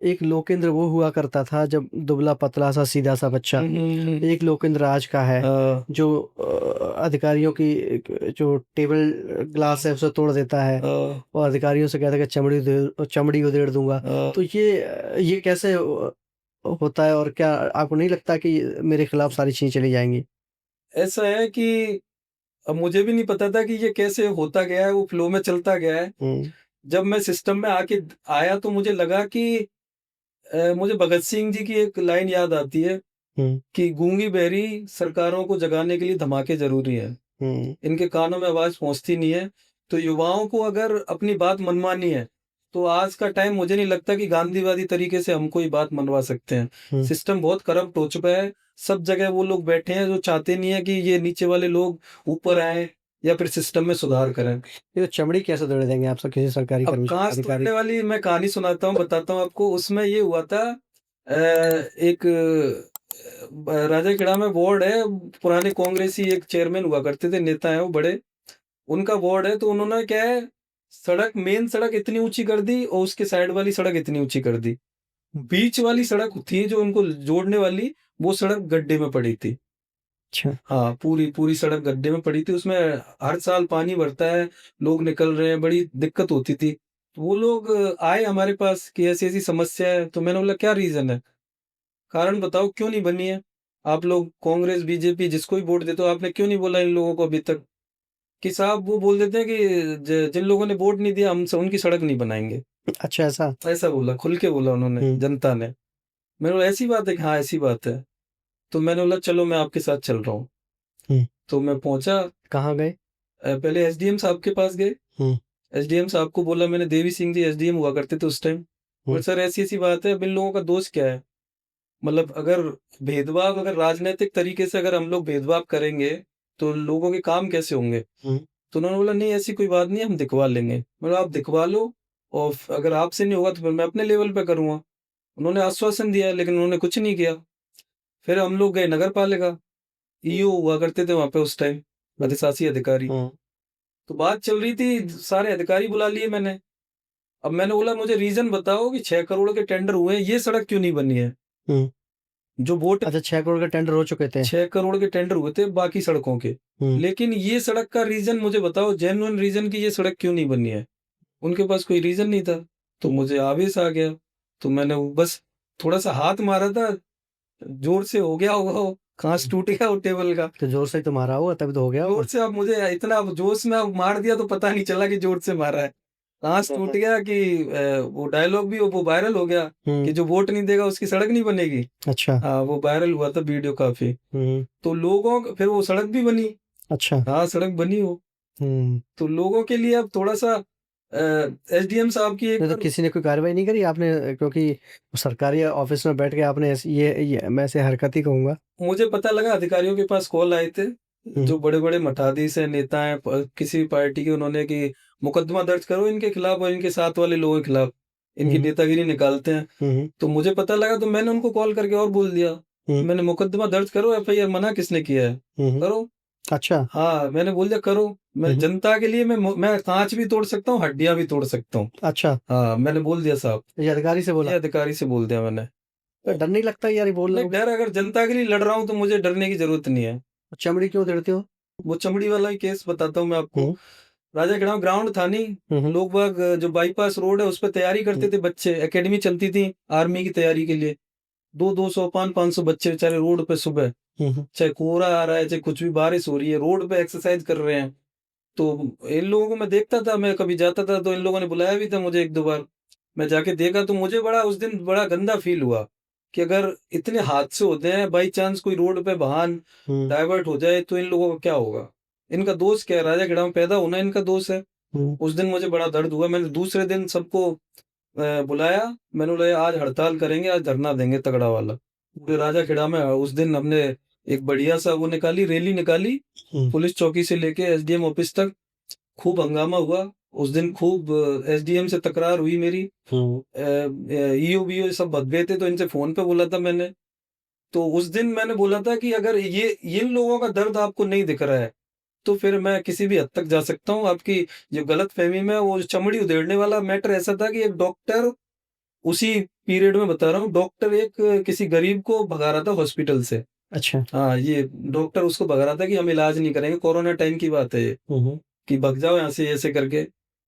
B: एक लोकेंद्र वो हुआ करता था जब दुबला पतला सा सीधा सा बच्चा, एक लोकेंद्र आज का है जो अधिकारियों की जो टेबल ग्लास है उसे तोड़ देता है और अधिकारियों से कहता है कि चमड़ी उधेड़ दूंगा। तो ये कैसे होता है और क्या आपको नहीं लगता कि मेरे खिलाफ सारी चीजें चली जाएंगी?
C: ऐसा है कि अब मुझे भी नहीं पता था कि ये कैसे होता गया है, वो फ्लो में चलता गया है। जब मैं सिस्टम में आके आया तो मुझे लगा कि मुझे भगत सिंह जी की एक लाइन याद आती है कि गूंगी बहरी सरकारों को जगाने के लिए धमाके जरूरी है, इनके कानों में आवाज पहुंचती नहीं है। तो युवाओं को अगर अपनी बात मनवानी है तो आज का टाइम मुझे नहीं लगता कि गांधीवादी तरीके से हम कोई बात मनवा सकते हैं। सिस्टम बहुत करप्ट हो चुका है, सब जगह वो लोग बैठे हैं जो चाहते नहीं है कि ये नीचे वाले लोग ऊपर आए या फिर सिस्टम में सुधार करें।
B: ये तो चमड़ी कैसे तोड़ देंगे आप सब किसी सरकारी
C: अब कहाँ से
B: अधिकारी?
C: तोड़ने वाली मैं कहानी सुनाता हूँ, बताता हूँ आपको। उसमें ये हुआ था, एक राजा खेड़ा में वार्ड है, पुराने कांग्रेसी एक चेयरमैन हुआ करते थे, नेता है वो बड़े, उनका वार्ड है। तो उन्होंने क्या है, सड़क, मेन सड़क इतनी ऊंची कर दी और उसके साइड वाली सड़क इतनी ऊंची कर दी। बीच वाली सड़क थी जो उनको जोड़ने वाली, वो सड़क गड्ढे में पड़ी थी।
B: अच्छा।
C: हाँ, पूरी सड़क गड्ढे में पड़ी थी, उसमें हर साल पानी भरता है, लोग निकल रहे हैं, बड़ी दिक्कत होती थी। तो वो लोग आए हमारे पास कि ऐसी-ऐसी समस्या है, तो मैंने बोला क्या रीज़न है? कारण बताओ क्यों नहीं बनी है? आप लोग कांग्रेस, बीजेपी जिसको भी वोट देते हो, आपने क्यों नहीं बोला इन लोगों को अभी तक? कि साहब वो बोल देते हैं कि जिन लोगों ने वोट नहीं दिया हम उनकी सड़क नहीं बनाएंगे।
B: अच्छा, ऐसा।
C: ऐसा बोला, खुल के बोला उन्होंने,
B: हम्म।
C: जनता ने। मैंने बोला ऐसी बात है कि हाँ ऐसी बात है। तो मैंने बोला चलो मैं आपके साथ चल रहा हूँ।
B: हम्म।
C: तो मैं पहुंचा,
B: कहाँ गए?
C: पहले एसडीएम साहब के पास गए।
B: हम्म।
C: एसडीएम साहब को बोला, मैंने देवी सिंह जी एसडीएम हुआ करते थे उस टाइम। और
B: हम्म।
C: सर ऐसी ऐसी बात है, अब इन लोगों का दोष क्या है? मतलब अगर राजनीतिक तरीके से अगर हम लोग भेदभाव करेंगे तो लोगों के काम कैसे होंगे?
B: हम्म।
C: तो उन्होंने बोला नहीं ऐसी कोई बात नहीं है, हम दिखवा लेंगे। मतलब आप दिखवा लो, और अगर आपसे नहीं होगा तो फिर मैं अपने लेवल पे करूंगा। उन्होंने आश्वासन दिया लेकिन उन्होंने कुछ नहीं किया। फिर हम लोग गए नगर पालिका, ईओ हुआ करते थे वहां पे उस टाइम, अधिशासी अधिकारी।
B: हम्म।
C: तो बात चल रही थी, सारे अधिकारी बुला लिए मैंने। अब मैंने बोला मुझे रीजन बताओ कि 6 करोड़ के टेंडर हुए हैं, ये सड़क क्यों नहीं बनी है?
B: हम्म।
C: जो वोट
B: अच्छा, 6 करोड़ के टेंडर हो चुके थे।
C: 6 करोड़ के टेंडर हुए थे बाकी सड़कों के,
B: हम्म।
C: लेकिन ये सड़क का रीजन मुझे बताओ, जेन्युइन रीजन कि ये सड़क क्यों नहीं बनी है। उनके पास कोई रीजन नहीं था। तो मुझे आवेश आ गया, तो मैंने वो बस थोड़ा सा हाथ मारा था, जोर से हो गया होगा वो, कांच टूट गया वो टेबल का।
B: तो जोर से तो मारा होगा, तभी तो हो गया
C: जोर
B: होगा।
C: से, अब मुझे इतना जोश में अब मार दिया तो पता नहीं चला कि जोर से मारा है। कांच टूट गया कि वो डायलॉग भी वो वायरल हो गया कि जो वोट नहीं देगा उसकी सड़क नहीं बनेगी।
B: अच्छा।
C: हाँ, वो वायरल हुआ था वीडियो काफी।
B: हम्म।
C: तो फिर वो सड़क भी बनी।
B: अच्छा।
C: हाँ, सड़क बनी वो।
B: हम्म।
C: तो लोगों के लिए अब थोड़ा सा एसडीएम साहब की एक
B: नहीं तो
C: बार
B: किसी ने कोई कार्रवाई नहीं करी आपने, क्योंकि सरकारी ऑफिस में बैठ के आपने ये मैं ऐसे हरकत ही कहूंगा।
C: मुझे पता लगा, अधिकारियों के पास कॉल आए थे,
B: हम्म।
C: जो बड़े बड़े मठाधीश हैं, नेता हैं, किसी भी पार्टी के, उन्होंने कि मुकदमा दर्ज करो इनके खिलाफ और इनके साथ वाले लोगों के खिलाफ, इनकी
B: हम्म।
C: नेतागिरी निकालते हैं।
B: हम्म।
C: तो मुझे पता लगा तो मैंने उनको कॉल करके और बोल दिया,
B: हम्म।
C: मैंने मुकदमा दर्ज करो, एफआईआर, मना किसने किया है?
B: हम्म।
C: करो।
B: अच्छा।
C: हाँ, मैंने बोल दिया करो। मैं
B: हम्म।
C: जनता के लिए मैं कांच भी तोड़ सकता हूँ, हड्डियां भी तोड़ सकता हूँ।
B: अच्छा,
C: हाँ, मैंने बोल दिया साहब,
B: ये अधिकारी से
C: ये
B: बोला?
C: अधिकारी से बोल दिया मैंने।
B: तो डर नहीं लगता यार ये बोल रहे
C: नहीं
B: हो?
C: डर, अगर जनता के लिए लड़ रहा हूँ तो मुझे डरने की जरूरत नहीं है।
B: चमड़ी क्यों देते हो?
C: वो चमड़ी वाला ही केस बताता हूँ मैं आपको।
B: हम्म।
C: राजा खेड़ाव ग्राउंड था नहीं,
B: हम्म।
C: लोग बाग जो बाईपास रोड है उस पर तैयारी करते थे बच्चे, एकेडमी चलती थी आर्मी की तैयारी के लिए। 200 500 बच्चे बेचारे रोड पे सुबह,
B: हम्म।
C: चाहे कोहरा आ रहा है चाहे कुछ भी बारिश हो रही है, रोड पे एक्सरसाइज कर रहे हैं। तो इन लोगों को मैं देखता था, मैं कभी जाता था तो इन लोगों ने बुलाया भी था मुझे एक दो बार। मैं जाके देखा तो मुझे बड़ा उस दिन बड़ा गंदा फील हुआ कि अगर इतने हादसे होते हैं, बाई चांस कोई रोड पे वाहन
B: हम्म।
C: डाइवर्ट हो जाए तो इन लोगों का क्या होगा? इनका दोष क्या है? राजा खेड़ा में पैदा होना इनका दोष है।
B: हम्म।
C: उस दिन मुझे बड़ा दर्द हुआ। मैंने दूसरे दिन सबको बुलाया, मैंने बोला आज हड़ताल करेंगे, आज धरना देंगे तगड़ा वाला। पूरे राजा खेड़ा में उस दिन हमने एक बढ़िया सा वो निकाली, रैली निकाली,
B: हम्म।
C: पुलिस चौकी से लेके एसडीएम ऑफिस तक। खूब हंगामा हुआ उस दिन, खूब एसडीएम से तकरार हुई मेरी।
B: हम्म।
C: ईओ बीओ सब भग गए थे तो इनसे फोन पे बोला था मैंने। तो उस दिन मैंने बोला था कि अगर ये इन लोगों का दर्द आपको नहीं दिख रहा है तो फिर मैं किसी भी हद तक जा सकता हूँ। आपकी जो गलत फहमी में वो जो चमड़ी उधेड़ने वाला मैटर ऐसा था कि एक डॉक्टर, उसी पीरियड में बता रहा हूँ, डॉक्टर एक किसी गरीब को भगा रहा था हॉस्पिटल से।
B: अच्छा।
C: हाँ, ये डॉक्टर उसको भगा रहा था कि हम इलाज नहीं करेंगे, कोरोना टाइम की बात है ये,
B: हम्म।
C: कि भग जाओ यहाँ से ऐसे करके।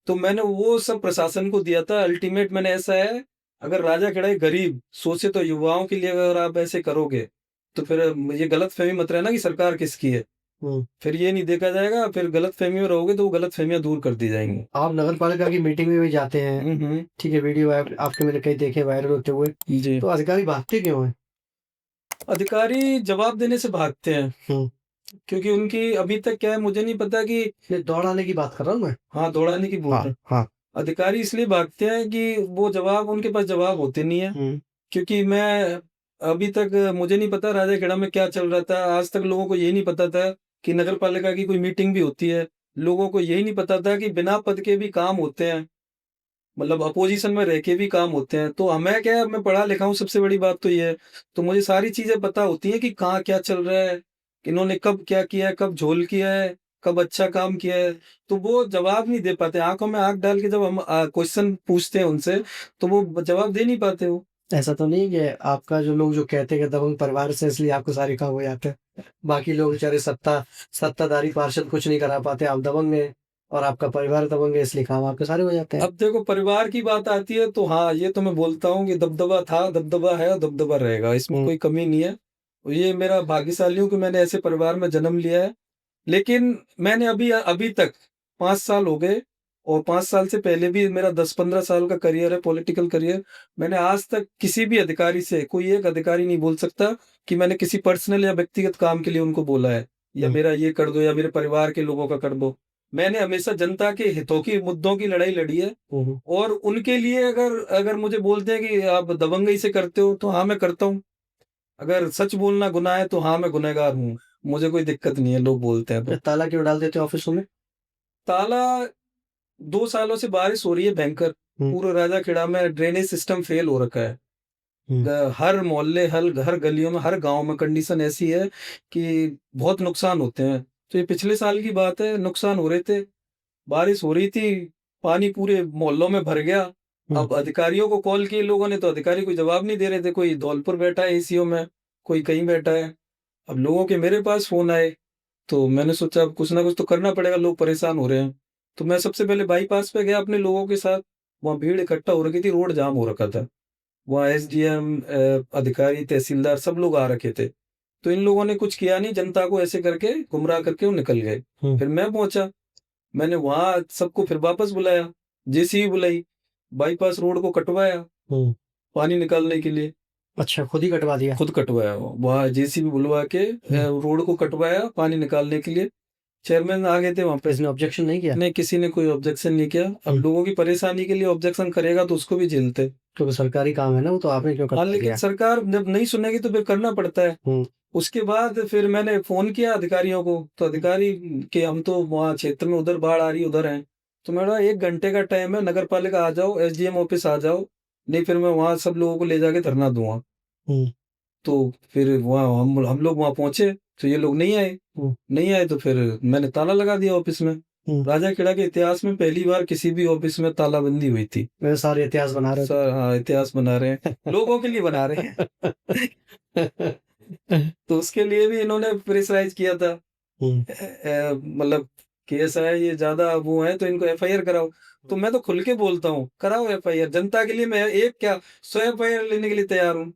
C: तो मैंने वो सब प्रशासन को दिया था अल्टीमेट। मैंने ऐसा है, अगर राजा खेड़ा एक गरीब सोचे तो युवाओं के लिए अगर आप ऐसे करोगे तो फिर ये गलत फहमी मत रहना कि सरकार किसकी है।
B: हम्म।
C: फिर ये नहीं देखा जाएगा, फिर गलत फहमी में रहोगे तो वो गलत फहमियां दूर कर दी जाएंगी।
B: आप नगर पालिका की मीटिंग में भी जाते हैं,
C: हम्म।
B: ठीक है, वीडियो आपके मैंने कई देखे वायरल होते हुए,
C: जी।
B: तो अधिकारी भागते क्यों हैं?
C: अधिकारी जवाब देने से भागते हैं
B: हम्म।
C: क्योंकि उनकी अभी तक क्या है मुझे नहीं पता कि,
B: ये दौड़ाने की बात कर रहा हूँ मैं।
C: हाँ, दौड़ाने की बोल
B: हाँ
C: रहे हैं।
B: हाँ।
C: अधिकारी इसलिए भागते हैं कि वो जवाब, उनके पास जवाब होते नहीं है।
B: हम्म।
C: क्योंकि मैं अभी तक मुझे नहीं पता राजा खेड़ा में क्या चल रहा था, आज तक लोगों को यही नहीं पता था कि नगर पालिका की कोई मीटिंग भी होती है। लोगों को यही नहीं पता था कि बिना पद के भी काम होते हैं, मतलब अपोजिशन में रह के भी काम होते हैं। तो हमें क्या है, मैं पढ़ा लिखा हूँ, सबसे बड़ी बात तो ये है। तो मुझे सारी चीजें पता होती हैं कि कहाँ क्या चल रहा है, इन्होंने कब क्या किया है, कब झोल किया है, कब अच्छा काम किया है। तो वो जवाब नहीं दे पाते, आंखों में आंख डाल के जब हम क्वेश्चन पूछते हैं उनसे तो वो जवाब दे नहीं पाते हो।
B: ऐसा तो नहीं कि आपका जो लोग जो कहते हैं कि दबंग परिवार से इसलिए आपको सारे काम हो जाते हैं, बाकी लोग बेचारे सत्ताधारी पार्षद कुछ नहीं करा पाते, आप दबंग हैं और आपका परिवार दबंग है इसलिए काम आपके सारे हो जाते हैं।
C: अब देखो परिवार की बात आती है तो हाँ, ये तो मैं बोलता हूँ कि दबदबा था, दबदबा है और दबदबा रहेगा, इसमें कोई कमी नहीं है। और ये मेरा भाग्यशाली हूँ कि मैंने ऐसे परिवार में जन्म लिया है। लेकिन मैंने अभी तक 5 साल हो गए और 5 साल से पहले भी मेरा 10-15 साल का करियर है, पॉलिटिकल करियर। मैंने आज तक किसी भी अधिकारी से, कोई एक अधिकारी नहीं बोल सकता कि मैंने किसी पर्सनल या व्यक्तिगत काम के लिए उनको बोला है या मेरा ये कर दो या मेरे परिवार के लोगों का कर दो। मैंने हमेशा जनता के हितों की, मुद्दों की लड़ाई लड़ी है और उनके लिए अगर अगर मुझे बोलते हैं कि आप दबंगई से करते हो, तो हाँ, मैं करता हूँ। अगर सच बोलना गुनाह है, तो हाँ, मैं गुनहगार हूँ। मुझे कोई दिक्कत नहीं है, लोग बोलते हैं तो।
B: ताला क्यों डाल देते हो ऑफिसों में?
C: ताला 2 सालों से बारिश हो रही है भयंकर। पूरे राजाखेड़ा में ड्रेनेज सिस्टम फेल हो रखा है। हर मोहल्ले, हर गलियों में, हर गांव में कंडीशन ऐसी है कि बहुत नुकसान होते हैं। तो ये पिछले साल की बात है, नुकसान हो रहे थे, बारिश हो रही थी, पानी पूरे मोहल्लों में भर गया। अब अधिकारियों को कॉल किए लोगों ने, तो अधिकारी कोई जवाब नहीं दे रहे थे। कोई धौलपुर बैठा है एसीओ में, कोई कहीं बैठा है। अब लोगों के मेरे पास फोन आए, तो मैंने सोचा अब कुछ ना कुछ तो करना पड़ेगा, लोग परेशान हो रहे हैं। तो मैं सबसे पहले बाईपास पे गया अपने लोगों के साथ। वहाँ भीड़ इकट्ठा हो रखी थी, रोड जाम हो रखा था। वहाँ एसडीएम, अधिकारी, तहसीलदार सब लोग आ रखे थे। तो इन लोगों ने कुछ किया नहीं, जनता को ऐसे करके गुमराह करके वो निकल गए। फिर मैं पहुंचा, मैंने वहां सबको फिर वापस बुलाया, जेसीबी बुलाई, बाईपास रोड को कटवाया पानी निकालने के लिए।
B: अच्छा, खुद ही कटवा दिया?
C: खुद कटवाया, वहां जेसीबी बुलवा के रोड को कटवाया पानी निकालने के लिए। चेयरमैन आ गए थे वहां पे।
B: इसने ऑब्जेक्शन नहीं किया?
C: नहीं, किसी ने कोई ऑब्जेक्शन नहीं किया। अब लोगों की परेशानी के लिए ऑब्जेक्शन करेगा तो उसको भी झेलते।
B: क्योंकि सरकारी काम है ना, वो तो आपने क्यों
C: हाँ,
B: कटवा
C: लेकिन
B: दिया?
C: सरकार जब नहीं सुनेगी तो फिर करना पड़ता है। उसके बाद फिर मैंने फोन किया अधिकारियों को, तो अधिकारी के हम तो वहाँ क्षेत्र में उधर बाढ़ आ रही उधर हैं। तो मैं बोला 1 घंटे का टाइम है, नगर पालिका आ जाओ, एसडीएम ऑफिस आ जाओ, नहीं फिर मैं वहाँ सब लोगों को ले जाके धरना दूंगा। तो फिर वहाँ हम लोग वहाँ पहुंचे, तो ये लोग नहीं आए। नहीं आए तो फिर मैंने ताला लगा दिया ऑफिस में। राजाखेड़ा के इतिहास में पहली बार किसी भी ऑफिस में तालाबंदी हुई थी।
B: मेरे सारे इतिहास बना रहे
C: सर हाँ, इतिहास बना रहे हैं, लोगों के लिए बना रहे हैं। तो उसके लिए भी इन्होंने प्रेशराइज किया था, मतलब केस है ये ज्यादा वो है तो इनको एफआईआर कराओ। तो मैं तो खुल के बोलता हूँ, कराओ एफआईआर, जनता के लिए मैं एक क्या 100 एफआईआर लेने के लिए तैयार हूँ।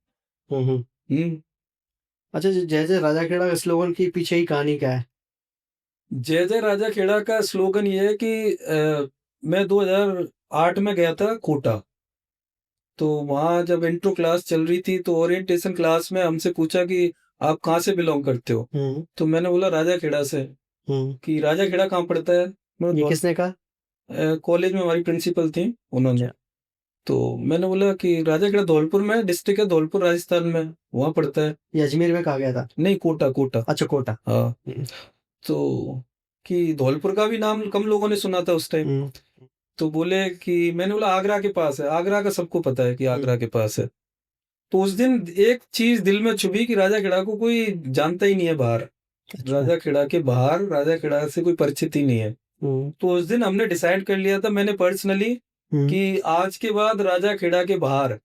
B: अच्छा, जय जय राजाखेड़ा के स्लोगन की पीछे ही कहानी क्या है?
C: जय जय राजाखेड़ा का स्लोगन ये है कि मैं 2008 में गया था कोटा। तो वहाँ जब इंट्रो क्लास चल रही थी तो ओरिएंटेशन क्लास में हमसे पूछा कि आप कहाँ से बिलोंग करते हो। तो मैंने बोला राजाखेड़ा से। कि राजाखेड़ा कहाँ पड़ता है?
B: ये किसने कहा?
C: कॉलेज में हमारी प्रिंसिपल थी, उन्होंने। तो मैंने बोला कि राजाखेड़ा धौलपुर में डिस्ट्रिक्ट है, धौलपुर राजस्थान में, वहाँ पड़ता है।
B: ये अजमेर में कहा गया था?
C: नहीं, कोटा कोटा।
B: अच्छा, कोटा।
C: हाँ। तो कि धौलपुर का भी नाम कम लोगों ने सुना था उस टाइम। तो बोले कि, मैंने बोला आगरा के पास है। आगरा का सबको पता है कि आगरा के पास है। तो उस दिन एक चीज दिल में छुपी कि राजाखेड़ा को कोई जानता ही नहीं है बाहर। राजाखेड़ा के बाहर राजाखेड़ा से कोई परिचित ही नहीं है। तो उस दिन हमने डिसाइड कर लिया था, मैंने पर्सनली, कि आज के बाद राजाखेड़ा के बाहर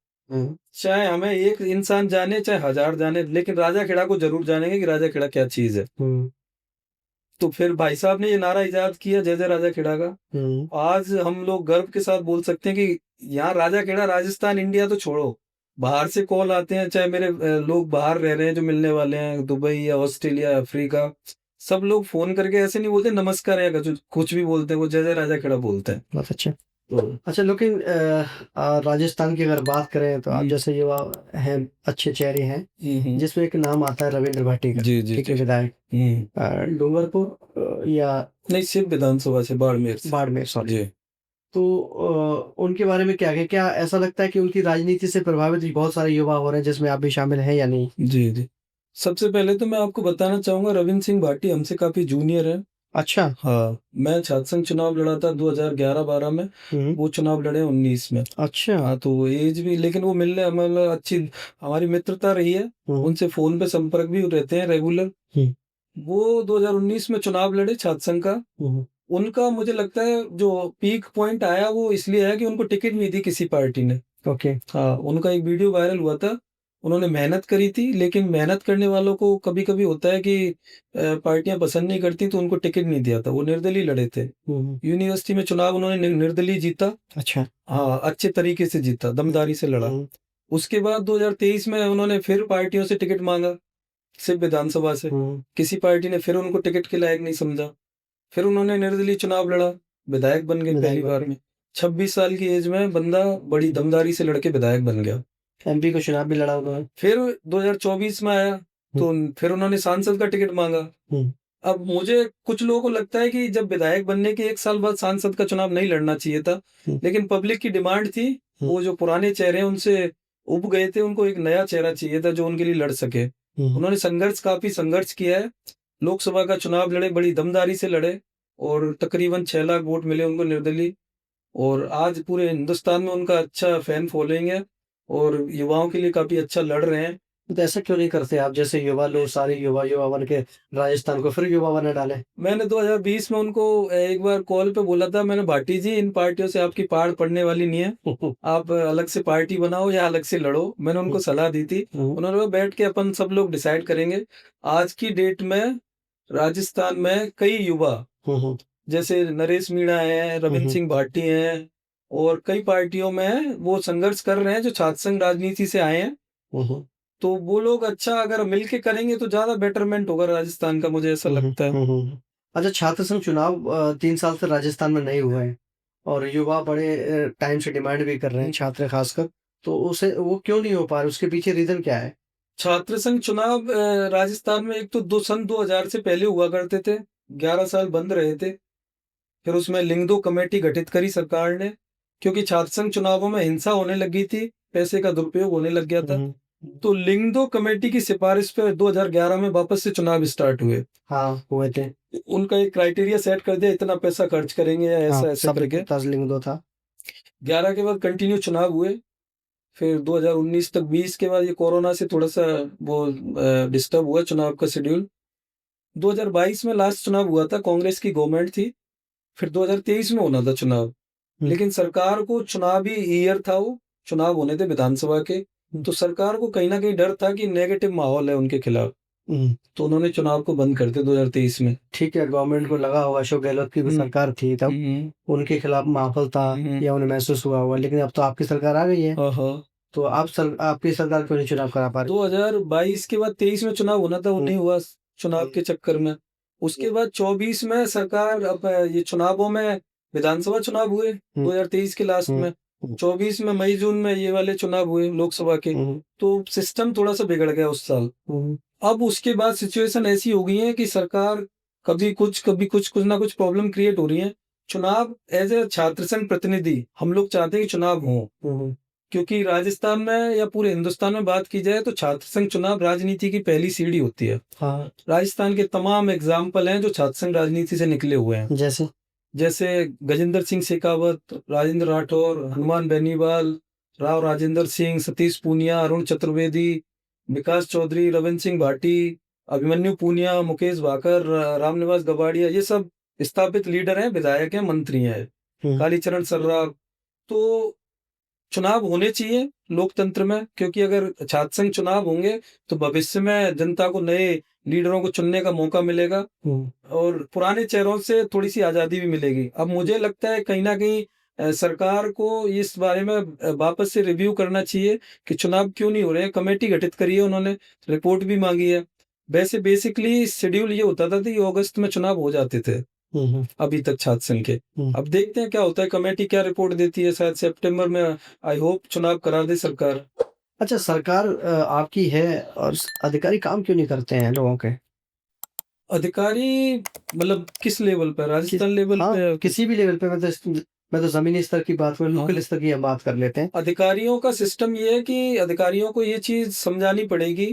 C: चाहे हमें एक इंसान जाने चाहे 1000 जाने, लेकिन राजाखेड़ा को जरूर जानेंगे कि राजाखेड़ा क्या चीज है। तो फिर भाई साहब ने ये नारा इजाद किया, जय जय राजाखेड़ा का। आज हम लोग गर्व के साथ बोल सकते हैं कि यहाँ राजाखेड़ा, राजस्थान, इंडिया तो छोड़ो, बाहर से कॉल आते हैं, चाहे मेरे लोग बाहर रह रहे हैं जो मिलने वाले हैं, दुबई या ऑस्ट्रेलिया, अफ्रीका, सब लोग फोन करके ऐसे नहीं बोलते नमस्कार या कुछ भी बोलते हैं, वो जय जय राजाखेड़ा बोलते हैं।
B: बहुत अच्छा। अच्छा, लेकिन राजस्थान की अगर बात करें तो आप जैसे युवा हैं, अच्छे चेहरे हैं, जिसमें एक नाम आता है रविंद्र भाटी का, ठीक है, विधायक डूंगरपुर या
C: नहीं, सिर्फ विधानसभा से,
B: बाड़मेर, सॉरी। तो उनके बारे में क्या ऐसा लगता है कि उनकी राजनीति से प्रभावित बहुत सारे युवा हो रहे हैं, जिसमें आप भी शामिल हैं या नहीं?
C: जी जी, सबसे पहले तो मैं आपको बताना चाहूंगा, रविंद्र सिंह भाटी हमसे काफी जूनियर है।
B: अच्छा।
C: हाँ, मैं छात्र संघ चुनाव लड़ा था 2011-12 में, वो चुनाव लड़े 19 में।
B: अच्छा।
C: हाँ, तो एज भी, लेकिन वो मिलने, मतलब अच्छी हमारी मित्रता रही है, उनसे फोन पे संपर्क भी रहते हैं रेगुलर। वो 2019 में चुनाव लड़े छात्र संघ का। उनका मुझे लगता है जो पीक पॉइंट आया वो इसलिए है कि उनको टिकट नहीं दी किसी पार्टी ने।
B: ओके।
C: हाँ, उनका एक वीडियो वायरल हुआ था। उन्होंने मेहनत करी थी, लेकिन मेहनत करने वालों को कभी-कभी होता है कि पार्टियाँ पसंद नहीं करती, तो उनको टिकट नहीं दिया था। वो निर्दलीय लड़े थे। यूनिवर्सिटी में चुनाव उन्होंने निर्दलीय जीता।
B: अच्छा।
C: हाँ, अच्छे तरीके से जीता, दमदारी से लड़ा। उसके बाद 2023 में उन्होंने फिर पार्टियों से टिकट माँगा, सिर्फ विधानसभा से। किसी पार्टी ने फिर उनको टिकट के लायक नहीं समझा। फिर उन्होंने निर्दलीय चुनाव लड़ा, विधायक बन गए पहली बार में। 26 साल की एज में बंदा बड़ी दमदारी से लड़ के विधायक बन गया।
B: एमपी का चुनाव भी लड़ा उन्होंने।
C: फिर 2024 में आया, तो फिर उन्होंने सांसद का टिकट माँगा। अब मुझे कुछ लोगों को लगता है कि जब विधायक बनने के 1 साल बाद सांसद का चुनाव नहीं लड़ना चाहिए था, लेकिन पब्लिक की डिमांड थी, वो जो पुराने चेहरे हैं उनसे उब गए थे, उनको एक नया चेहरा चाहिए था जो उनके लिए लड़ सके। उन्होंने काफ़ी संघर्ष किया है। लोकसभा का चुनाव लड़े, बड़ी दमदारी से लड़े और तकरीबन 6 लाख वोट मिले उनको निर्दलीय, और आज पूरे हिंदुस्तान में उनका अच्छा फैन फॉलोइंग है और युवाओं के लिए काफ़ी अच्छा लड़ रहे हैं।
B: तो ऐसा क्यों नहीं करते आप, जैसे युवा लोग सारे युवा बन के राजस्थान को फिर युवा बना डाले?
C: मैंने 2020 में उनको एक बार कॉल पे बोला था, मैंने, भाटी जी, इन पार्टियों से आपकी पाड़ पड़ने वाली नहीं है, आप अलग से पार्टी बनाओ या अलग से लड़ो। मैंने उनको सलाह दी थी। उन्होंने कहा बैठ के अपन सब लोग डिसाइड करेंगे। आज की डेट में राजस्थान में कई युवा, जैसे नरेश मीणा है, रविंद्र सिंह भाटी हैं, और कई पार्टियों में वो संघर्ष कर रहे हैं जो छात्र संघ राजनीति से आए हैं। तो वो लोग अच्छा अगर मिलके करेंगे तो ज्यादा बेटरमेंट होगा राजस्थान का, मुझे ऐसा लगता है।
B: अच्छा, छात्र संघ चुनाव 3 साल से राजस्थान में नहीं हुआ है और युवा बड़े टाइम से डिमांड भी कर रहे हैं, छात्र खासकर, तो उसे वो क्यों नहीं हो पा रहा, उसके पीछे रीजन क्या है?
C: छात्र संघ चुनाव राजस्थान में एक तो सन 2000 से पहले हुआ करते थे, 11 साल बंद रहे थे। फिर उसमें लिंगदो कमेटी गठित करी सरकार ने, क्योंकि छात्र संघ चुनावों में हिंसा होने लगी थी, पैसे का दुरुपयोग होने लग गया था। तो लिंगदो कमेटी की सिफारिश पे 2011 में वापस से चुनाव स्टार्ट हुए।
B: हाँ, हुए थे।
C: उनका एक क्राइटेरिया सेट कर दिया, इतना पैसा खर्च करेंगे या ऐसा ऐसा करके।
B: लिंगदो था।
C: 11 के बाद कंटिन्यू चुनाव हुए। फिर 2019 तक, 20 के बाद ये कोरोना से थोड़ा सा वो डिस्टर्ब हुआ चुनाव का शेड्यूल। 2022 में लास्ट चुनाव हुआ था, कांग्रेस की गवर्नमेंट थी। फिर 2023 में होना था चुनाव, लेकिन सरकार को चुनावी ईयर था, वो चुनाव होने थे विधानसभा के, तो सरकार को कहीं ना कहीं डर था कि नेगेटिव माहौल है उनके खिलाफ, तो उन्होंने चुनाव को बंद कर दिया 2023 में।
B: ठीक है, गवर्नमेंट को लगा होगा, अशोक गहलोत की भी सरकार थी तब, उनके खिलाफ माहौल था या उन्हें महसूस हुआ होगा, लेकिन अब तो आपकी सरकार आ गई है, तो आपकी सरकार क्यों नहीं चुनाव करा पा रही?
C: 2022 के बाद 23 में चुनाव होना था, वो नहीं हुआ चुनाव के चक्कर में। उसके बाद 24 में सरकार, अब ये चुनावों में विधानसभा चुनाव हुए 2023 के लास्ट में, 24 में मई जून में ये वाले चुनाव हुए लोकसभा के, तो सिस्टम थोड़ा सा बिगड़ गया उस साल। अब उसके बाद सिचुएशन ऐसी हो गई है कि सरकार कभी कुछ ना कुछ प्रॉब्लम क्रिएट हो रही है। चुनाव एज ए छात्र संघ प्रतिनिधि हम लोग चाहते हैं कि चुनाव हो, क्योंकि राजस्थान में या पूरे हिंदुस्तान में बात की जाए तो छात्र संघ चुनाव राजनीति की पहली सीढ़ी होती है।
B: हाँ।
C: राजस्थान के तमाम एग्जाम्पल हैं जो छात्र संघ राजनीति से निकले हुए हैं, जैसे गजेंद्र सिंह शेखावत, राजेंद्र राठौर, हनुमान बेनीवाल, राव राजेंद्र सिंह, सतीश पूनिया, अरुण चतुर्वेदी, विकास चौधरी, रविंद्र सिंह भाटी, अभिमन्यु पूनिया, मुकेश भाकर, रामनिवास गवाड़िया, ये सब स्थापित लीडर हैं, विधायक हैं, मंत्री हैं। कालीचरण सर्राफ। तो चुनाव होने चाहिए लोकतंत्र में, क्योंकि अगर छात्र संघ चुनाव होंगे तो भविष्य में जनता को नए लीडरों को चुनने का मौका मिलेगा और पुराने चेहरों से थोड़ी सी आजादी भी मिलेगी। अब मुझे लगता है कहीं ना कहीं सरकार को इस बारे में वापस से रिव्यू करना चाहिए कि चुनाव क्यों नहीं हो रहे हैं। कमेटी गठित करी है उन्होंने, रिपोर्ट भी मांगी है। वैसे बेसिकली शेड्यूल ये होता था कि अगस्त में चुनाव हो जाते थे अभी तक छात्र संघ के। अब देखते हैं क्या होता है, कमेटी क्या रिपोर्ट देती है, शायद सितंबर में आई होप चुनाव करा दे सरकार।
B: अच्छा, सरकार आपकी है और अधिकारी काम क्यों नहीं करते हैं लोगों के?
C: अधिकारी मतलब किस लेवल पर, राजस्थान लेवल पे?
B: किसी भी लेवल पे, मैं तो जमीनी स्तर की बात कर, लोकल स्तर की बात कर लेते हैं।
C: अधिकारियों का सिस्टम ये है कि अधिकारियों को ये चीज समझानी पड़ेगी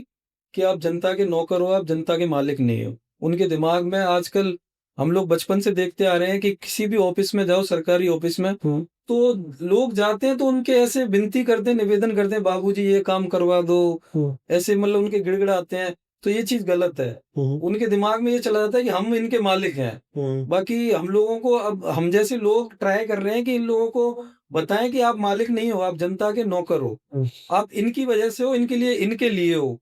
C: कि आप जनता के नौकर हो, आप जनता के मालिक नहीं हो। उनके दिमाग में आजकल, हम लोग बचपन से देखते आ रहे हैं कि किसी भी ऑफिस में जाओ, सरकारी ऑफिस में, तो लोग जाते हैं तो उनके ऐसे विनती करते हैं, निवेदन करते हैं, बाबूजी ये काम करवा दो, ऐसे मतलब उनके गिड़गिड़ाते हैं। तो ये चीज गलत है। उनके दिमाग में ये चला जाता है कि हम इनके मालिक हैं। बाकी हम लोगों को, अब हम जैसे लोग ट्राई कर रहे हैं कि इन लोगों को बताएं कि आप मालिक नहीं हो, आप जनता के नौकर हो, आप इनकी वजह से हो, इनके लिए, इनके लिए हो।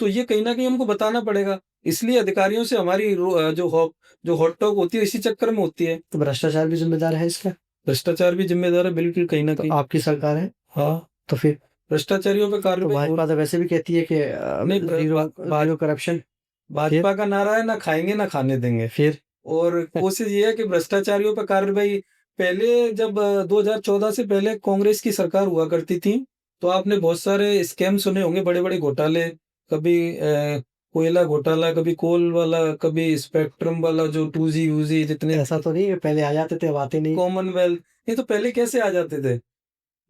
C: तो ये कहीं ना कहीं उनको बताना पड़ेगा। इसलिए अधिकारियों से हमारी जो हॉट टॉक होती है इसी चक्कर में होती है।
B: तो भ्रष्टाचार भी जिम्मेदार है इसका?
C: भ्रष्टाचार भी जिम्मेदार है, बिल्कुल, कहीं ना
B: तो
C: कहीं।
B: आपकी सरकार है,
C: हाँ,
B: तो फिर
C: भ्रष्टाचारियों पे
B: तो
C: कार्रवाई
B: भाजपा तो वैसे भी कहती है कि
C: नहीं,
B: जीरो करप्शन।
C: भाजपा का नारा है ना खाएंगे ना खाने देंगे।
B: फिर
C: और कोशिश ये है कि भ्रष्टाचारियों पर कार्रवाई। पहले जब 2014 से पहले कांग्रेस की सरकार हुआ करती थी, तो आपने बहुत सारे स्कैम सुने होंगे, बड़े बड़े घोटाले। कभी कोयला घोटाला, कभी कोल वाला, कभी स्पेक्ट्रम वाला, जो 2G यूजी जितने
B: ऐसा तो नहीं है पहले आ जाते थे, अब आते नहीं।
C: कॉमनवेल्थ, ये तो पहले कैसे आ जाते थे,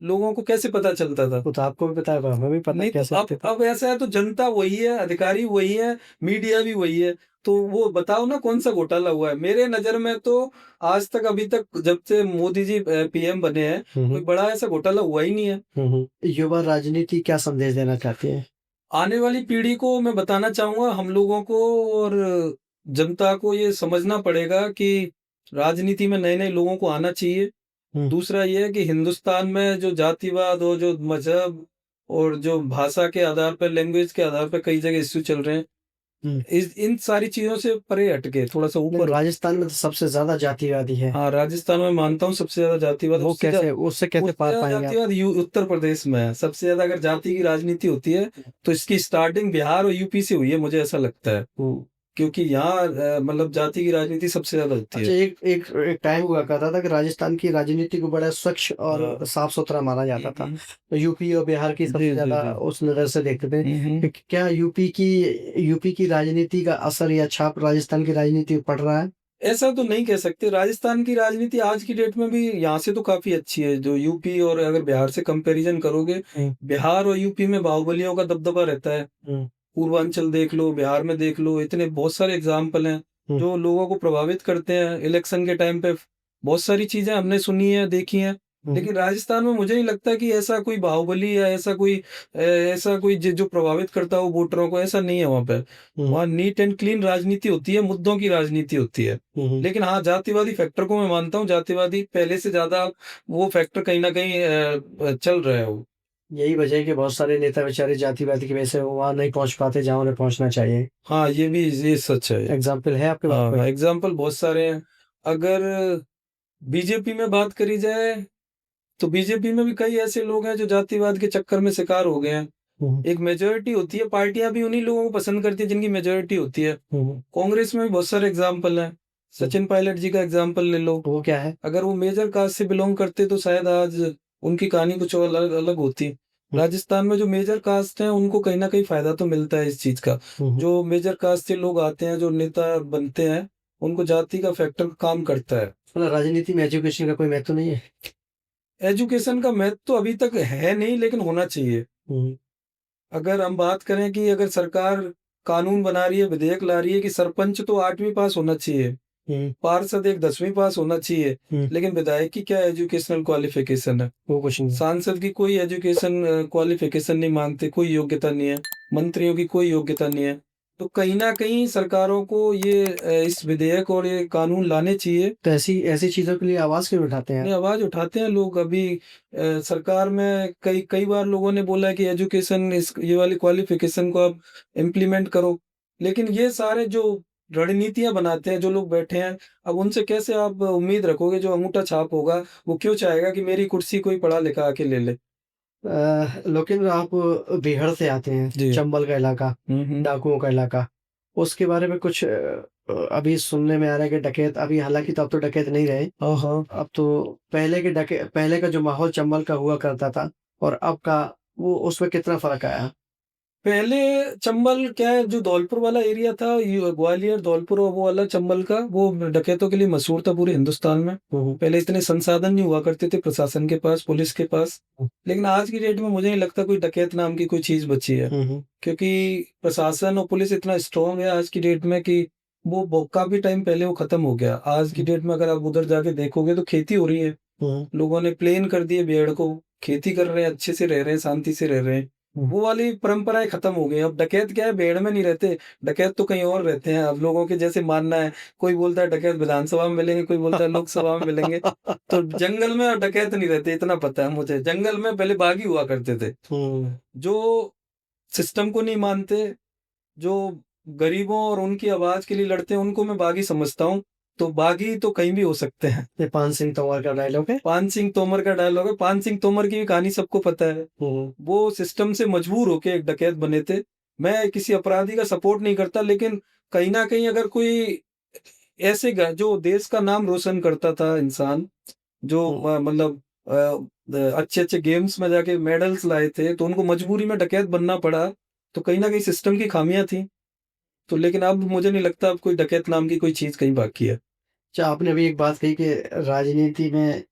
C: लोगों को कैसे पता चलता था?
B: वो तो आपको भी पता है, हमें भी पता है
C: नहीं, तो
B: कैसे आते थे।
C: अब ऐसा है तो जनता वही है, अधिकारी वही है, मीडिया भी वही है। तो वो बताओ ना कौन सा घोटाला हुआ है। मेरे नजर में तो आज तक, अभी तक, जब से मोदी जी पीएम बने हैं, कोई बड़ा ऐसा घोटाला हुआ ही नहीं है।
B: युवा राजनीति क्या संदेश देना चाहती है?
C: आने वाली पीढ़ी को मैं बताना चाहूंगा, हम लोगों को और जनता को ये समझना पड़ेगा कि राजनीति में नए नए लोगों को आना चाहिए। दूसरा ये है कि हिंदुस्तान में जो जातिवाद और जो मजहब और जो भाषा के आधार पर, लैंग्वेज के आधार पर कई जगह इश्यू चल रहे हैं, इन सारी चीजों से परे हटके थोड़ा सा ऊपर।
B: राजस्थान में तो सबसे ज्यादा जातिवादी है।
C: हाँ, राजस्थान में मानता हूँ सबसे ज्यादा जातिवाद।
B: वो कैसे, उससे कैसे पार पाएंगे आप?
C: जातिवाद उत्तर प्रदेश में है सबसे ज्यादा। अगर जाति की राजनीति होती है तो इसकी स्टार्टिंग बिहार और यूपी से हुई है, मुझे ऐसा लगता है। क्योंकि यहाँ मतलब जाति की राजनीति सबसे ज्यादा होती
B: अच्छा,
C: है।
B: एक टाइम हुआ करता था कि राजस्थान की राजनीति को बड़ा स्वच्छ और साफ सुथरा माना जाता था। तो यूपी और बिहार की सबसे ज्यादा उस नजर से देखते थे। कि क्या यूपी की राजनीति का असर या छाप राजस्थान की राजनीति पर पड़ रहा है?
C: ऐसा तो नहीं कह सकते। राजस्थान की राजनीति आज की डेट में भी यहाँ से तो काफी अच्छी है। जो यूपी और अगर बिहार से कंपैरिजन करोगे, बिहार और यूपी में बाहुबलियों का दबदबा रहता है। पूर्वांचल देख लो, बिहार में देख लो, इतने बहुत सारे एग्जाम्पल हैं जो लोगों को प्रभावित करते हैं। इलेक्शन के टाइम पे बहुत सारी चीजें हमने सुनी है, देखी हैं। लेकिन राजस्थान में मुझे नहीं लगता कि ऐसा कोई बाहुबली या ऐसा कोई जो प्रभावित करता हो वोटरों को, ऐसा नहीं है वहां पे। वहाँ नीट एंड क्लीन राजनीति होती है, मुद्दों की राजनीति होती है। लेकिन हाँ, जातिवादी फैक्टर को मैं मानता हूँ, जातिवादी पहले से ज्यादा वो फैक्टर कहीं ना कहीं चल रहा है। वो
B: यही वजह है कि बहुत सारे नेता बेचारे जातिवादी की वजह से वहां नहीं पहुंच पाते जहां उन्हें पहुंचना चाहिए।
C: हाँ, ये सच है।
B: एग्जाम्पल है आपके पास?
C: हाँ, एग्जाम्पल बहुत सारे हैं। अगर बीजेपी में बात करी जाए तो बीजेपी में भी कई ऐसे लोग हैं जो जातिवाद के चक्कर में शिकार हो गए हैं। एक मेजोरिटी होती है, पार्टियां भी उन्हीं लोगों को पसंद करती है जिनकी मेजोरिटी होती है। कांग्रेस में भी बहुत सारे एग्जाम्पल हैं। सचिन पायलट जी का एग्जाम्पल ले लो।
B: वो क्या है?
C: अगर वो मेजर कास्ट से बिलोंग करते तो शायद आज उनकी कहानी कुछ और अलग होती। राजस्थान में जो मेजर कास्ट हैं उनको कहीं ना कहीं फायदा तो मिलता है इस चीज का। जो मेजर कास्ट से लोग आते हैं, जो नेता बनते हैं, उनको जाति का फैक्टर काम करता है।
B: मतलब राजनीति में एजुकेशन का कोई महत्व नहीं है?
C: एजुकेशन का महत्व तो अभी तक है नहीं, लेकिन होना चाहिए। अगर हम बात करें कि अगर सरकार कानून बना रही है, विधेयक ला रही है कि सरपंच तो 8वीं पास होना चाहिए, पार्षद एक 10वीं पास होना चाहिए, लेकिन विधायक की क्या एजुकेशनल क्वालिफिकेशन है?
B: वो कुछ नहीं।
C: सांसद की कोई एजुकेशन क्वालिफिकेशन नहीं मांगते, कोई योग्यता नहीं है। मंत्रियों की कोई योग्यता नहीं है। तो कहीं ना कहीं सरकारों को ये इस विधेयक और ये कानून लाने चाहिए।
B: तो ऐसी चीजों के लिए आवाज क्यों उठाते हैं?
C: आवाज उठाते हैं लोग। अभी सरकार में कई बार लोगों ने बोला है कि एजुकेशन, ये वाली क्वालिफिकेशन को आप इम्प्लीमेंट करो। लेकिन ये सारे जो रणनीतियां बनाते हैं जो लोग बैठे हैं, अब उनसे कैसे आप उम्मीद रखोगे? जो अंगूठा छाप होगा वो क्यों चाहेगा कि मेरी कुर्सी कोई पढ़ा लिखा आके ले ले?
B: लेकिन आप बिहार से आते हैं,
C: जी।
B: चंबल का इलाका, डाकुओं का इलाका, उसके बारे में कुछ अभी सुनने में आ रहा है कि डकैत, अभी हालांकि तो अब तो डकैत नहीं रहे। अब तो पहले का जो माहौल चंबल का हुआ करता था और अब का, वो उसमें कितना फर्क आया?
C: पहले चंबल क्या है, जो धौलपुर वाला एरिया था, ग्वालियर धौलपुर और वो वाला चंबल का, वो डकैतों के लिए मशहूर था पूरे हिंदुस्तान में। पहले इतने संसाधन नहीं हुआ करते थे प्रशासन के पास, पुलिस के पास। लेकिन आज की डेट में मुझे नहीं लगता कोई डकैत नाम की कोई चीज बची है। क्योंकि प्रशासन और पुलिस इतना स्ट्रांग है आज की डेट में कि वो काफी टाइम पहले वो खत्म हो गया। आज की डेट में अगर आप उधर जाके देखोगे तो खेती हो रही है, लोगों ने प्लेन कर दिए, भेड़ को खेती कर रहे हैं, अच्छे से रह रहे हैं, शांति से रह रहे हैं। वो वाली परंपराएं खत्म हो गई। अब डकैत क्या है, भीड़ में नहीं रहते, डकैत तो कहीं और रहते हैं। अब लोगों के जैसे मानना है, कोई बोलता है डकैत विधानसभा में मिलेंगे, कोई बोलता है लोकसभा में मिलेंगे। तो जंगल में डकैत नहीं रहते, इतना पता है मुझे। जंगल में पहले बागी हुआ करते थे, जो सिस्टम को नहीं मानते, जो गरीबों और उनकी आवाज के लिए लड़ते हैं, उनको मैं बागी समझता हूँ। तो बागी तो कहीं भी हो सकते हैं।
B: ये पान सिंह तंवर का डायलॉग है।
C: पान सिंह तोमर का डायलॉग है। पान सिंह तोमर की भी कहानी सबको पता है। वो सिस्टम से मजबूर होके एक डकैत बने थे। मैं किसी अपराधी का सपोर्ट नहीं करता, लेकिन कहीं ना कहीं अगर कोई ऐसे जो देश का नाम रोशन करता था इंसान, जो मतलब अच्छे अच्छे गेम्स में जाके मेडल्स लाए थे, तो उनको मजबूरी में डकैत बनना पड़ा। तो कहीं ना कहीं सिस्टम की खामियां थी। तो लेकिन अब मुझे नहीं लगता अब कोई डकैत नाम की कोई चीज कहीं बाकी है।
B: अच्छा, आपने अभी एक बात कही कि राजनीति में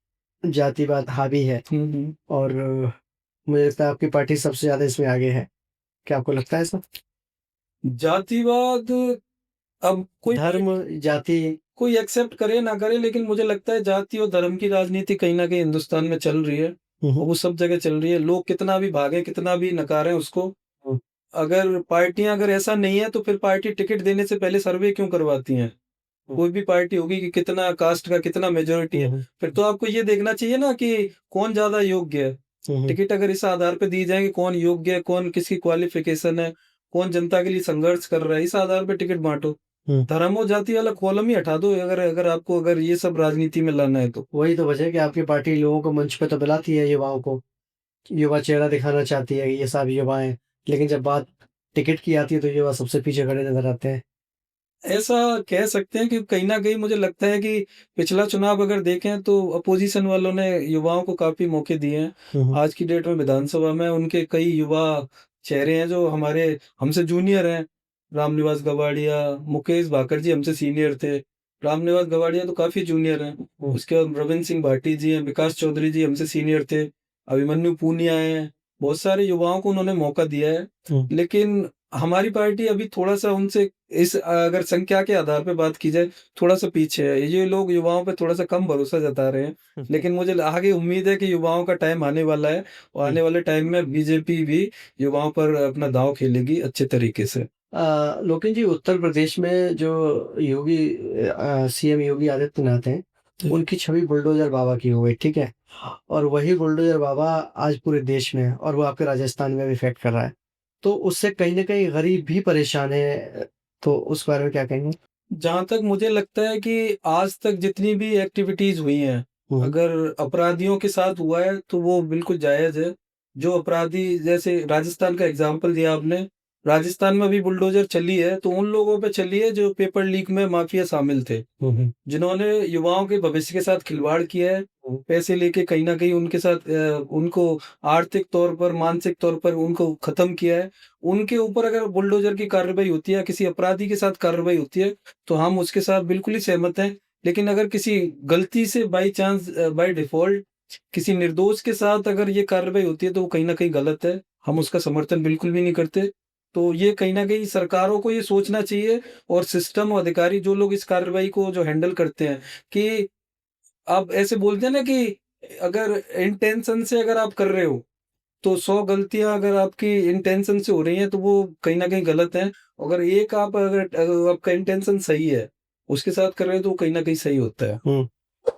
B: जातिवाद हावी है, और मुझे लगता है आपकी पार्टी सबसे ज्यादा इसमें आगे है। क्या आपको लगता है ऐसा?
C: जातिवाद, अब कोई
B: धर्म, जाति।
C: कोई एक्सेप्ट करे ना करे, लेकिन मुझे लगता है जाति और धर्म की राजनीति कहीं ना कहीं हिंदुस्तान में चल रही है, और वो सब जगह चल रही है। लोग कितना भी भागे, कितना भी नकारें उसको, अगर पार्टियां अगर ऐसा नहीं है, तो फिर पार्टी टिकट देने से पहले सर्वे क्यों करवाती हैं? कोई भी पार्टी होगी कि कितना कास्ट का कितना मेजोरिटी है, फिर तो आपको ये देखना चाहिए ना कि कौन ज्यादा योग्य है। टिकट अगर इस आधार पे दी जाए कि कौन योग्य है, कौन किसकी क्वालिफिकेशन है, कौन जनता के लिए संघर्ष कर रहा है, इस आधार पे टिकट बांटो। धर्म और जाति वाला कॉलम ही हटा दो, अगर अगर आपको अगर ये सब राजनीति में लाना है तो।
B: वही तो वजह है कि आपकी पार्टी लोगों को मंच पे तो बुलाती है, युवाओं को, युवा चेहरा दिखाना चाहती है, ये सब युवा हैं, लेकिन जब बात टिकट की आती है तो युवा सबसे पीछे खड़े नजर आते हैं।
C: ऐसा कह सकते हैं कि कहीं ना कहीं मुझे लगता है कि पिछला चुनाव अगर देखें तो अपोजिशन वालों ने युवाओं को काफी मौके दिए हैं। आज की डेट में विधानसभा में उनके कई युवा चेहरे हैं जो हमारे हमसे जूनियर हैं। रामनिवास गवाड़िया, मुकेश भाकर जी हमसे सीनियर थे। रामनिवास गवाड़िया तो काफी जूनियर हैं। उसके बाद रविंद्र सिंह भाटी जी हैं, विकास चौधरी जी हमसे सीनियर थे, अभिमन्यु पूनिया हैं। बहुत सारे युवाओं को उन्होंने मौका दिया है। लेकिन हमारी पार्टी अभी थोड़ा सा उनसे, इस अगर संख्या के आधार पे बात की जाए, थोड़ा सा पीछे है। ये लोग युवाओं पे थोड़ा सा कम भरोसा जता रहे हैं। लेकिन मुझे आगे उम्मीद है कि युवाओं का टाइम आने वाला है, और आने वाले टाइम में बीजेपी भी युवाओं पर अपना दांव खेलेगी अच्छे तरीके से।
B: लोकेन जी, उत्तर प्रदेश में जो योगी सीएम योगी आदित्यनाथ हैं, उनकी छवि बुलडोजर बाबा की हो गई, ठीक है, और वही बुलडोजर बाबा आज पूरे देश में है, और वो आपके राजस्थान में भी इफेक्ट कर रहा है। तो उससे कहीं ना कहीं गरीब भी परेशान है, तो उस बारे में क्या कहेंगे?
C: जहां तक मुझे लगता है कि आज तक जितनी भी एक्टिविटीज हुई हैं, अगर अपराधियों के साथ हुआ है तो वो बिल्कुल जायज है। जो अपराधी, जैसे राजस्थान का एग्जाम्पल दिया आपने, राजस्थान में भी बुलडोजर चली है तो उन लोगों पे चली है जो पेपर लीक में माफिया शामिल थे, जिन्होंने युवाओं के भविष्य के साथ खिलवाड़ किया है। पैसे लेके कहीं ना कहीं उनके साथ उनको आर्थिक तौर पर, मानसिक तौर पर उनको खत्म किया है। उनके ऊपर अगर बुलडोजर की कार्रवाई होती है, किसी अपराधी के साथ कार्रवाई होती है, तो हम उसके साथ बिल्कुल ही सहमत हैं। लेकिन अगर किसी गलती से, बाई चांस, बाय डिफॉल्ट किसी निर्दोष के साथ अगर ये कार्रवाई होती है, तो वो कहीं ना कहीं गलत है। हम उसका समर्थन बिल्कुल भी नहीं करते। तो ये कहीं ना कहीं सरकारों को ये सोचना चाहिए, और सिस्टम और अधिकारी जो लोग इस कार्रवाई को जो हैंडल करते हैं, कि आप ऐसे बोलते हैं ना कि अगर इंटेंशन से अगर आप कर रहे हो, तो 100 गलतियां अगर आपकी इंटेंशन से हो रही हैं, तो वो कहीं ना कहीं गलत है। अगर एक आप अगर आपका इंटेंशन सही है, उसके साथ कर रहे हो, तो वो कहीं ना कहीं सही होता है।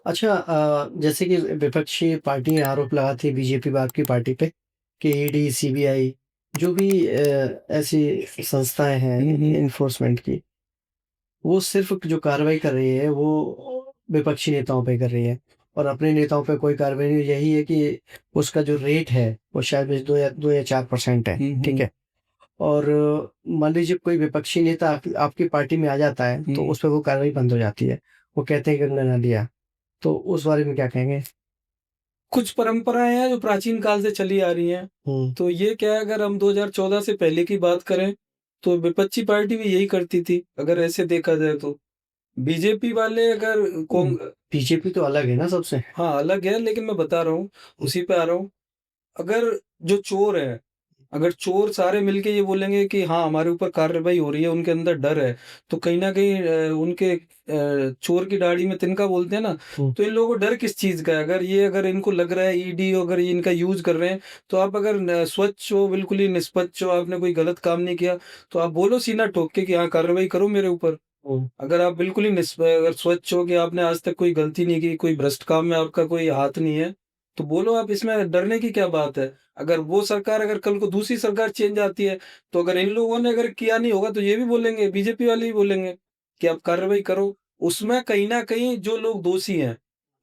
B: अच्छा, जैसे कि विपक्षी पार्टी आरोप लगाती है बीजेपी व आपकी पार्टी पे कि ईडी, सीबीआई, जो भी ऐसी संस्थाएं हैं इन्फोर्समेंट की, वो सिर्फ जो कार्रवाई कर रही है वो विपक्षी नेताओं पे कर रही है, और अपने नेताओं पे कोई कार्रवाई नहीं। यही है कि उसका जो रेट है वो शायद 2 या 4% है, ठीक है, और मान लीजिए कोई विपक्षी नेता आपकी पार्टी में आ जाता है तो उस पर वो कार्रवाई बंद हो जाती है, वो कहते हैं कि उन्होंने ना दिया। तो उस बारे में क्या कहेंगे?
C: कुछ परंपराएं हैं जो प्राचीन काल से चली आ रही हैं। तो ये क्या है, अगर हम 2014 से पहले की बात करें, तो विपक्षी पार्टी भी यही करती थी, अगर ऐसे देखा जाए तो। बीजेपी वाले अगर
B: बीजेपी तो अलग है ना सबसे।
C: हाँ, अलग है, लेकिन मैं बता रहा हूँ, उसी पे आ रहा हूँ। अगर जो चोर है, अगर चोर सारे मिलके ये बोलेंगे कि हाँ हमारे ऊपर कार्रवाई हो रही है, उनके अंदर डर है, तो कहीं ना कहीं उनके चोर की दाढ़ी में तिनका बोलते हैं ना, तो इन लोगों को डर किस चीज का है? अगर इनको लग रहा है ईडी अगर ये इनका यूज कर रहे हैं, तो आप अगर स्वच्छ हो, बिल्कुल ही निष्पक्ष हो, आपने कोई गलत काम नहीं किया, तो आप बोलो सीना ठोक के कि हाँ कार्रवाई करो मेरे ऊपर। अगर आप बिल्कुल ही अगर स्वच्छ हो कि आपने आज तक कोई गलती नहीं की, कोई भ्रष्ट काम में आपका कोई हाथ नहीं है, तो बोलो आप, इसमें डरने की क्या बात है? अगर वो सरकार, अगर कल को दूसरी सरकार चेंज आती है, तो अगर इन लोगों ने अगर किया नहीं होगा, तो ये भी बोलेंगे, बीजेपी वाले ही बोलेंगे कि आप कार्रवाई करो। उसमें कहीं न कहीं जो लोग दोषी हैं,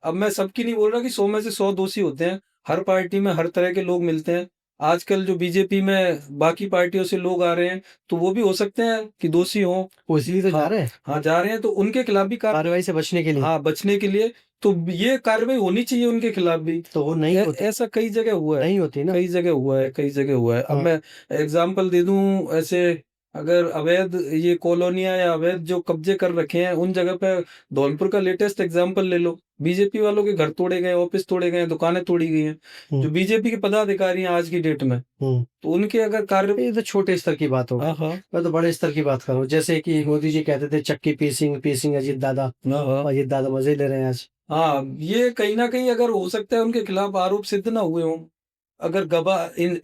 C: अब मैं सबकी नहीं बोल रहा कि 100 में से 100 दोषी होते हैं, हर पार्टी में हर तरह के लोग मिलते हैं। आजकल जो बीजेपी में बाकी पार्टियों से लोग आ रहे हैं, तो वो भी हो सकते हैं कि दोषी हों।
B: वो इसलिए तो जा
C: हाँ,
B: रहे हैं
C: हाँ, जा रहे हैं, तो उनके खिलाफ भी
B: कार्रवाई से बचने के लिए।
C: हाँ, बचने के लिए तो ये कार्रवाई होनी चाहिए उनके खिलाफ भी।
B: तो वो नहीं होती,
C: ऐसा कई जगह हुआ है,
B: नहीं होती ना।
C: कई जगह हुआ है, कई जगह हुआ है। अब
B: हाँ।
C: मैं एग्जांपल दे दूं, ऐसे अगर अवैध ये कॉलोनियां या अवैध जो कब्जे कर रखे हैं उन जगह पे, धौलपुर का लेटेस्ट एग्जांपल ले लो, बीजेपी वालों के घर तोड़े गए, ऑफिस तोड़े गए, दुकानें तोड़ी गई हैं, जो बीजेपी के पदाधिकारी हैं आज की डेट में, तो उनके अगर कार्य,
B: ये तो छोटे स्तर की बात हो,
C: हाँ हाँ
B: मैं तो बड़े स्तर की बात करूँ। जैसे कि मोदी जी कहते थे चक्की पीसिंग पीसिंग अजीत दादा,
C: हाँ हाँ
B: अजीत दादा मजे ले रहे हैं आज।
C: हाँ, ये कहीं ना कहीं अगर हो सकता है उनके खिलाफ आरोप सिद्ध ना हुए हों, अगर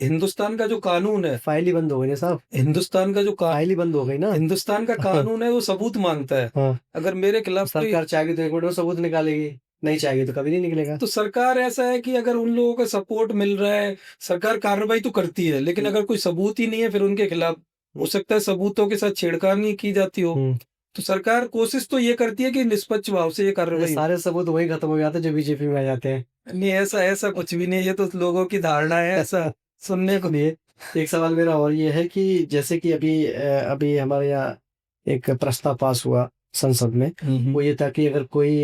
C: हिंदुस्तान का जो कानून है,
B: फाइल ही बंद हो गई ना साहब,
C: हिंदुस्तान का जो
B: फाइल ही बंद हो गई ना।
C: हिंदुस्तान का कानून है वो सबूत मांगता है।
B: हाँ,
C: अगर मेरे खिलाफ कोई,
B: सरकार चाहेगी तो एक मिनट में सबूत निकालेगी, नहीं चाहेगी तो कभी नहीं निकलेगा।
C: तो सरकार ऐसा है कि अगर उन लोगों का सपोर्ट मिल रहा है, सरकार कार्रवाई तो करती है, लेकिन अगर कोई सबूत ही नहीं है, फिर उनके खिलाफ हो सकता है सबूतों के साथ छेड़खानी की जाती हो, तो सरकार कोशिश तो ये करती है कि निष्पक्ष भाव से ये
B: ये
C: कार्रवाई हो।
B: सारे सबूत वही खत्म हो जाते हैं जो बीजेपी में आ जाते हैं।
C: नहीं, ऐसा ऐसा कुछ भी नहीं है, ये तो लोगों की धारणा है, ऐसा सुनने को।
B: लिए एक सवाल मेरा और ये है कि जैसे कि अभी हमारे यहाँ एक प्रस्ताव पास हुआ संसद में, वो ये था कि अगर कोई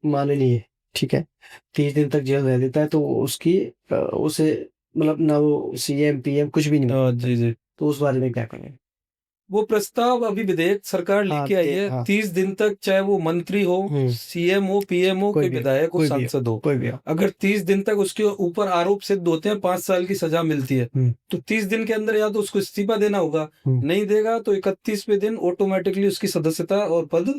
B: माननीय, ठीक है, 30 दिन तक जेल रह देता है तो उसकी उसे मतलब ना वो सीएम पीएम कुछ भी नहीं,
C: जी जी,
B: तो उस बारे में क्या करेंगे?
C: वो प्रस्ताव अभी विधेयक सरकार लेके आई है,
B: हाँ
C: 30 दिन तक, चाहे वो मंत्री हो, सीएम हो, पीएम हो, कोई विधायक हो,
B: कोई भी हो,
C: सांसद हो,
B: कोई भी हो।
C: अगर 30 दिन तक उसके ऊपर आरोप सिद्ध होते हैं, 5 साल की सजा मिलती है, तो 30 दिन के अंदर या तो उसको इस्तीफा देना होगा, नहीं देगा तो 31वें दिन ऑटोमेटिकली उसकी सदस्यता और पद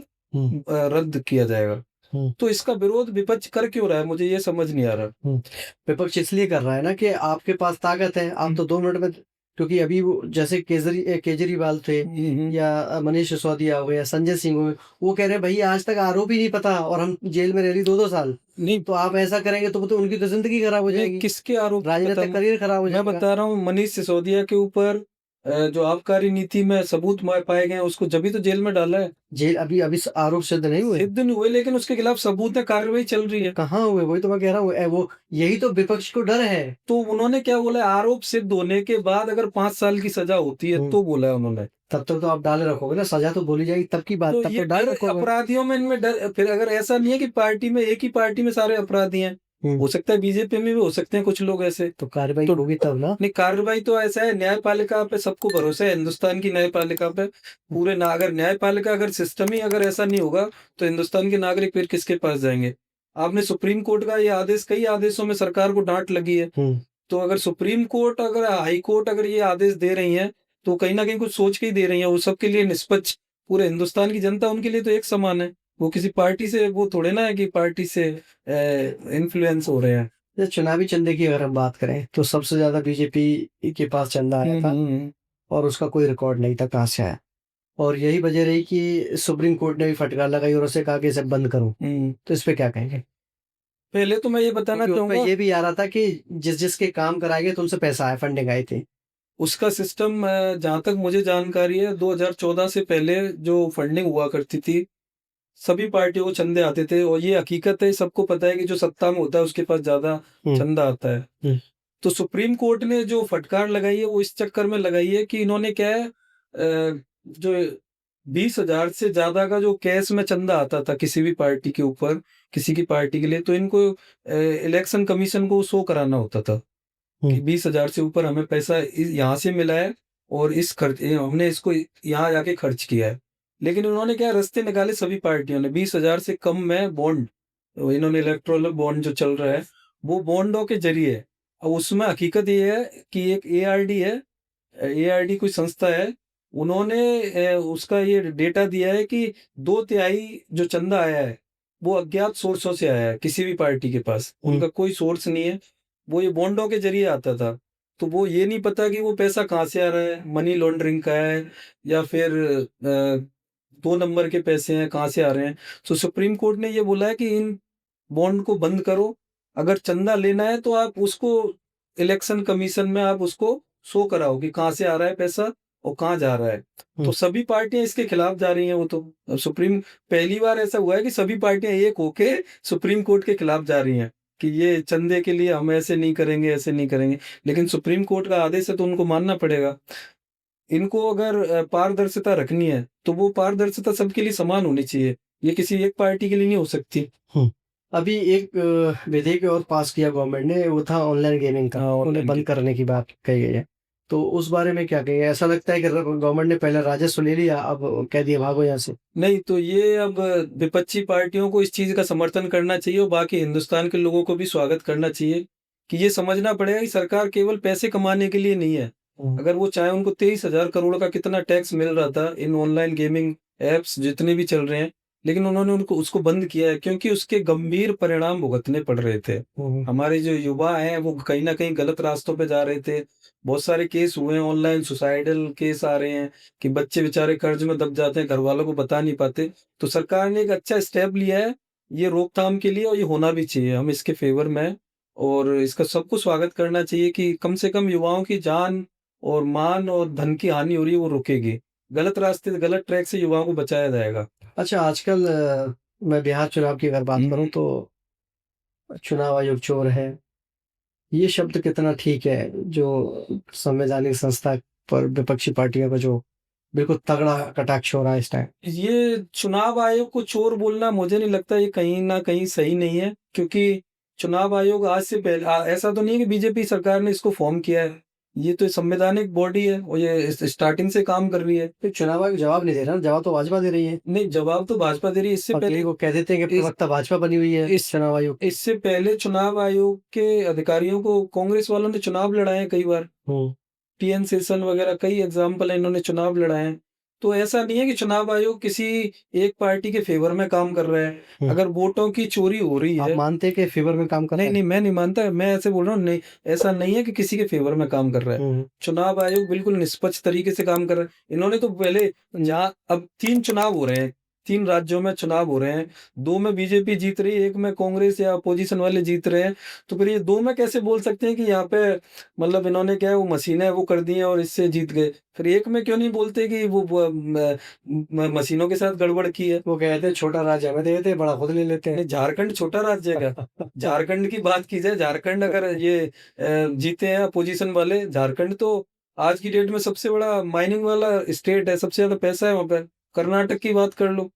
C: रद्द किया जाएगा। तो इसका विरोध विपक्ष कर क्यों रहा है, मुझे ये समझ नहीं आ रहा।
B: विपक्ष इसलिए कर रहा है ना कि आपके पास ताकत है, आप तो 2 मिनट में, क्योंकि अभी वो जैसे केजरीवाल थे या मनीष सिसोदिया हो या संजय सिंह हो, वो कह रहे हैं भाई आज तक आरोप ही नहीं पता और हम जेल में रह रही 2-2 साल।
C: नहीं,
B: तो आप ऐसा करेंगे तो उनकी तो जिंदगी खराब हो जाएगी,
C: किसके आरोप,
B: राजनीतिक करियर खराब हो
C: मैं
B: जाएगा।
C: बता रहा हूँ, मनीष सिसोदिया के ऊपर जो आबकारी नीति में सबूत पाए गए, उसको जब भी तो जेल में डाला है।
B: जेल अभी अभी आरोप सिद्ध नहीं हुए,
C: सिद्ध नहीं हुए, लेकिन उसके खिलाफ सबूत है, कार्रवाई चल रही है।
B: कहाँ हुए? वही तो मैं कह रहा हूँ, वो यही तो विपक्ष को डर है।
C: तो उन्होंने क्या बोला, आरोप सिद्ध होने के बाद अगर 5 साल की सजा होती है तो बोला है उन्होंने।
B: तब तक तो आप डाले रखोगे ना, सजा तो बोली जाएगी तब की बात,
C: तो
B: तब
C: ये
B: तो डाले रखोगे।
C: अपराधियों में, इनमें डर, फिर अगर ऐसा नहीं है कि पार्टी में, एक ही पार्टी में सारे अपराधी हैं, हो सकता है बीजेपी में भी हो सकते हैं कुछ लोग ऐसे,
B: तो कार्रवाई होगी तब ना।
C: नहीं, कार्रवाई तो ऐसा है, न्यायपालिका पे सबको भरोसा है, हिंदुस्तान की न्यायपालिका पे पूरे ना, अगर न्यायपालिका, अगर सिस्टम ही अगर ऐसा नहीं होगा, तो हिंदुस्तान के नागरिक फिर किसके पास जाएंगे? आपने सुप्रीम कोर्ट का ये आदेश, कई आदेशों में सरकार को डांट लगी है, तो अगर सुप्रीम कोर्ट, अगर हाई कोर्ट अगर ये आदेश दे रही है, तो कहीं ना कहीं कुछ सोच के ही दे रही है, वो सबके लिए निष्पक्ष, पूरे हिंदुस्तान की जनता उनके लिए तो एक समान है, वो किसी पार्टी से, वो थोड़े ना है कि पार्टी से इन्फ्लुएंस हो रहे हैं।
B: जैसे चुनावी चंदे की अगर हम बात करें तो सबसे ज्यादा बीजेपी के पास चंदा आया था और उसका कोई रिकॉर्ड नहीं था कहाँ से आया, और यही वजह रही कि सुप्रीम कोर्ट ने भी फटकार लगाई और उसे कहा कि इसे बंद करो। तो इस पे क्या कहेंगे?
C: पहले तो मैं ये बताना चाहूंगा,
B: ये भी आ रहा था कि जिसके काम कराएंगे तो उनसे पैसा आया, फंडिंग आई थी।
C: उसका सिस्टम, जहां तक मुझे जानकारी है, 2014 से पहले जो फंडिंग हुआ करती थी, सभी पार्टियों को चंदे आते थे, और ये हकीकत है, सबको पता है कि जो सत्ता में होता है उसके पास ज्यादा चंदा आता है। तो सुप्रीम कोर्ट ने जो फटकार लगाई है, वो इस चक्कर में लगाई है कि इन्होंने क्या है, जो 20,000 से ज्यादा का जो कैश में चंदा आता था किसी भी पार्टी के ऊपर, किसी की पार्टी के लिए, तो इनको इलेक्शन कमीशन को शो कराना होता था कि 20,000 से ऊपर हमें पैसा यहाँ से मिला है और इस खर्च, हमने इसको यहाँ जाके खर्च किया है। लेकिन उन्होंने क्या रास्ते निकाले सभी पार्टियों ने, 20,000 से कम में बॉन्ड, इन्होंने इलेक्ट्रोल बॉन्ड जो चल रहा है, वो बॉन्डों के जरिए अब उसमें हकीकत ये है कि एक एआरडी है, एआरडी कोई संस्था है, उन्होंने उसका ये डेटा दिया है कि 2/3 जो चंदा आया है, वो अज्ञात सोर्सों से आया है, किसी भी पार्टी के पास। उनका कोई सोर्स नहीं है, वो ये बॉन्डों के ज़रिए आता था। तो वो ये नहीं पता कि वो पैसा कहाँ से आ रहा है, मनी लॉन्ड्रिंग का है या फिर 2 नंबर के पैसे हैं, कहाँ से आ रहे हैं। तो सुप्रीम कोर्ट ने ये बोला है कि इन बॉन्ड को बंद करो, अगर चंदा लेना है तो आप उसको इलेक्शन कमीशन में आप उसको शो कराओ कि कहाँ से आ रहा है पैसा और कहाँ जा रहा है। तो सभी पार्टियां इसके खिलाफ जा रही हैं। वो तो अब सुप्रीम, पहली बार ऐसा हुआ है कि सभी पार्टियां एक होके सुप्रीम कोर्ट के खिलाफ जा रही हैं कि ये चंदे के लिए हम ऐसे नहीं करेंगे, ऐसे नहीं करेंगे। लेकिन सुप्रीम कोर्ट का आदेश है तो उनको मानना पड़ेगा। इनको अगर पारदर्शिता रखनी है तो वो पारदर्शिता सबके लिए समान होनी चाहिए, ये किसी एक पार्टी के लिए नहीं हो सकती।
B: अभी एक विधेयक और पास किया गवर्नमेंट ने, वो था ऑनलाइन गेमिंग का,
C: हाँ,
B: उन्हें
C: ऑनलाइन
B: बंद करने की बात कही गई है। तो उस बारे में क्या कहेंगे? ऐसा लगता है कि गवर्नमेंट ने पहले राजस्व ले लिया, अब कह दिया भागो यहाँ से।
C: नहीं, तो ये अब विपक्षी पार्टियों को इस चीज का समर्थन करना चाहिए और बाकी हिंदुस्तान के लोगों को भी स्वागत करना चाहिए कि ये समझना पड़ेगा कि सरकार केवल पैसे कमाने के लिए नहीं है। अगर वो चाहे, उनको 23,000 करोड़ का कितना टैक्स मिल रहा था इन ऑनलाइन गेमिंग एप्स जितने भी चल रहे हैं, लेकिन उन्होंने उनको उसको बंद किया है क्योंकि उसके गंभीर परिणाम भुगतने पड़ रहे थे। हमारे जो युवा हैं वो कहीं ना कहीं गलत रास्तों पे जा रहे थे। बहुत सारे केस हुए हैं, ऑनलाइन सुसाइडल केस आ रहे हैं कि बच्चे बेचारे कर्ज में दब जाते हैं, घर वालों को बता नहीं पाते। तो सरकार ने एक अच्छा स्टेप लिया है ये रोकथाम के लिए, और ये होना भी चाहिए। हम इसके फेवर में हैं और इसका सबको स्वागत करना चाहिए कि कम से कम युवाओं की जान और मान और धन की हानि हो रही है वो रुकेगी। गलत रास्ते, गलत ट्रैक से युवाओं को बचाया जाएगा।
B: अच्छा, आजकल मैं बिहार चुनाव की अगर बात करूं तो चुनाव आयोग चोर है, ये शब्द कितना ठीक है? जो संवैधानिक संस्था पर विपक्षी पार्टियों का जो बिल्कुल तगड़ा कटाक्ष हो रहा है इस टाइम।
C: ये चुनाव आयोग को चोर बोलना मुझे नहीं लगता, ये कहीं ना कहीं सही नहीं है, क्योंकि चुनाव आयोग आज से पहले ऐसा तो नहीं है कि बीजेपी सरकार ने इसको फॉर्म किया है। ये तो संवैधानिक बॉडी है और ये स्टार्टिंग से काम कर रही है।
B: फिर चुनाव आयोग जवाब नहीं दे रहा, जवाब तो भाजपा दे रही है।
C: नहीं, जवाब तो भाजपा दे रही है। इससे पहले
B: वो कह देते हैं कि प्रवक्ता भाजपा बनी हुई है इस चुनाव आयोग।
C: इससे पहले चुनाव आयोग के अधिकारियों को कांग्रेस वालों ने चुनाव लड़ाए हैं कई बार। टीएन सेशन वगैरह कई एग्जाम्पल है, इन्होंने चुनाव लड़ाए हैं। तो ऐसा नहीं है कि चुनाव आयोग किसी एक पार्टी के फेवर में काम कर रहा है। अगर वोटों की चोरी हो रही
B: आप
C: है,
B: मानते हैं कि फेवर में काम कर रहा
C: नहीं
B: है?
C: नहीं, मैं नहीं मानता। मैं ऐसे बोल रहा हूँ, नहीं, ऐसा नहीं है कि किसी के फेवर में काम कर रहा है। चुनाव आयोग बिल्कुल निष्पक्ष तरीके से काम कर रहा है। इन्होंने तो पहले, जहाँ अब 3 चुनाव हो रहे हैं, 3 राज्यों में चुनाव हो रहे हैं, 2 में बीजेपी जीत रही है, 1 में कांग्रेस या अपोजिशन वाले जीत रहे हैं। तो फिर ये 2 में कैसे बोल सकते हैं कि यहाँ पे मतलब इन्होंने क्या है, वो मशीनें वो कर दी हैं और इससे जीत गए। फिर 1 में क्यों नहीं बोलते कि वो मशीनों के साथ गड़बड़ की है?
B: वो कहते हैं छोटा राज्य हमें दे देते हैं, बड़ा खुद ले लेते हैं।
C: नहीं, झारखंड छोटा राज्य है क्या? झारखंड की बात की जाए, झारखंड अगर ये जीते हैं अपोजिशन वाले, झारखंड तो आज की डेट में सबसे बड़ा माइनिंग वाला स्टेट है, सबसे ज्यादा पैसा है वहां पर। कर्नाटक की बात कर लो,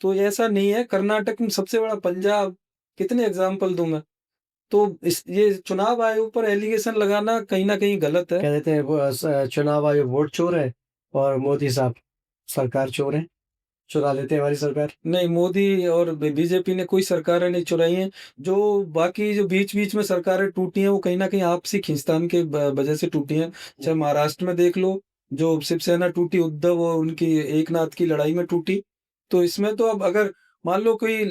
C: तो ऐसा नहीं है। कर्नाटक में सबसे बड़ा पंजाब, कितने एग्जाम्पल दूं मैं। तो ये चुनाव आयोग पर एलिगेशन लगाना कहीं ना कहीं गलत है।
B: कह देते हैं चुनाव आयोग वोट चोर है और मोदी साहब सरकार चोर है, चुरा लेते हैं हमारी सरकार।
C: नहीं, मोदी और बीजेपी ने कोई सरकारें नहीं चुराई हैं। जो बाकी जो बीच बीच में सरकारें टूटी हैं वो कहीं ना कहीं आपसी खींचतान के वजह से टूटी हैं। चाहे महाराष्ट्र में देख लो, जो शिवसेना टूटी, उद्धव और उनकी एकनाथ की लड़ाई में टूटी। तो इसमें तो अब अगर मान लो कोई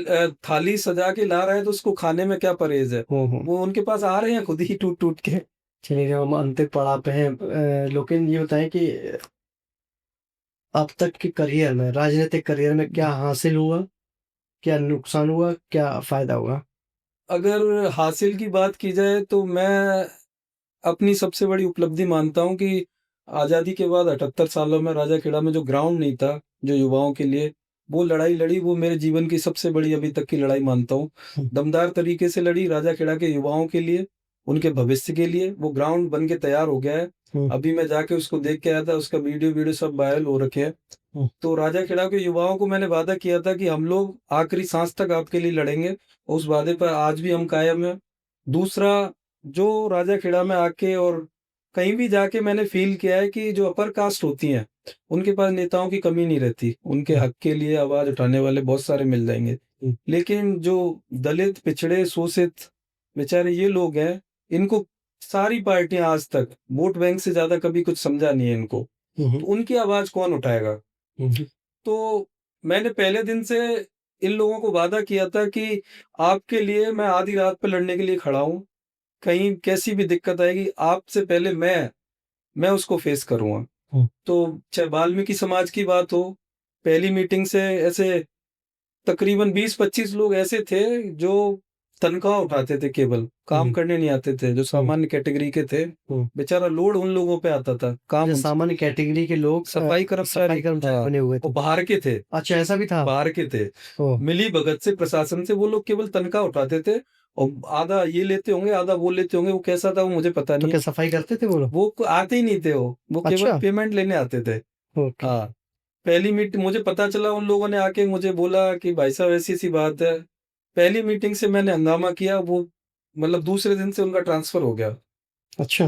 C: थाली सजा के ला रहा है तो उसको खाने में क्या परहेज है? वो उनके पास आ रहे हैं खुद ही टूट टूट के।
B: चलिए, हम अंतिम पड़ाव पे हैं। लेकिन ये बताएं कि अब तक के करियर में, राजनीतिक करियर में क्या हासिल हुआ, क्या नुकसान हुआ, क्या फायदा हुआ?
C: अगर हासिल की बात की जाए तो मैं अपनी सबसे बड़ी उपलब्धि मानता हूँ कि आज़ादी के बाद 78 सालों में राजाखेड़ा में जो ग्राउंड नहीं था जो युवाओं के लिए, वो लड़ाई लड़ी, वो मेरे जीवन की सबसे बड़ी अभी तक की लड़ाई मानता हूँ। दमदार तरीके से लड़ी राजाखेड़ा के युवाओं के लिए, उनके भविष्य के लिए। वो ग्राउंड बन के तैयार हो गया है। अभी मैं जाके उसको देख के आया था, उसका वीडियो सब वायरल हो रखे हैं। तो राजाखेड़ा के युवाओं को मैंने वादा किया था कि हम लोग आखिरी सांस तक आपके लिए लड़ेंगे। उस वादे पर आज भी हम कायम हैं। दूसरा, जो राजाखेड़ा में आके और कहीं भी जाके मैंने फील किया है कि जो अपर कास्ट होती हैं उनके पास नेताओं की कमी नहीं रहती। उनके हक के लिए आवाज उठाने वाले बहुत सारे मिल जाएंगे। लेकिन जो दलित, पिछड़े, शोषित बेचारे ये लोग हैं, इनको सारी पार्टियां आज तक वोट बैंक से ज्यादा कभी कुछ समझा नहीं है इनको, तो उनकी आवाज कौन उठाएगा। तो मैंने पहले दिन से इन लोगों को वादा किया था कि आपके लिए मैं आधी रात पे लड़ने के लिए खड़ा हूं, कहीं कैसी भी दिक्कत आएगी आपसे पहले मैं उसको फेस करूंगा। तो चाहे वाल्मीकि समाज की बात हो, पहली मीटिंग से ऐसे तकरीबन 20-25 लोग ऐसे थे जो तनख्वाह उठाते थे, केवल काम करने नहीं आते थे, जो सामान्य कैटेगरी के थे। बेचारा लोड उन लोगों पे आता था, काम
B: जो सामान्य कैटेगरी के लोग
C: सफाई कर्मचारी
B: बने हुए
C: वो
B: थे।
C: बाहर के थे,
B: अच्छा, ऐसा भी था।
C: बाहर के थे,
B: ओह,
C: मिली भगत से प्रशासन से वो लोग केवल तनख्वाह उठाते थे, और आधा ये लेते होंगे आधा वो लेते होंगे, वो कैसा था वो मुझे पता
B: तो
C: नहीं
B: क्या
C: है।
B: सफाई करते थे वो लोग?
C: वो आते ही नहीं थे, वो केवल
B: अच्छा।
C: पेमेंट लेने आते थे।
B: ओके।
C: हाँ, पहली मीटिंग मुझे पता चला, उन लोगों ने आके मुझे बोला कि भाई साहब ऐसी सी बात है। पहली मीटिंग से मैंने हंगामा किया, वो मतलब दूसरे दिन से उनका ट्रांसफर हो गया।
B: अच्छा,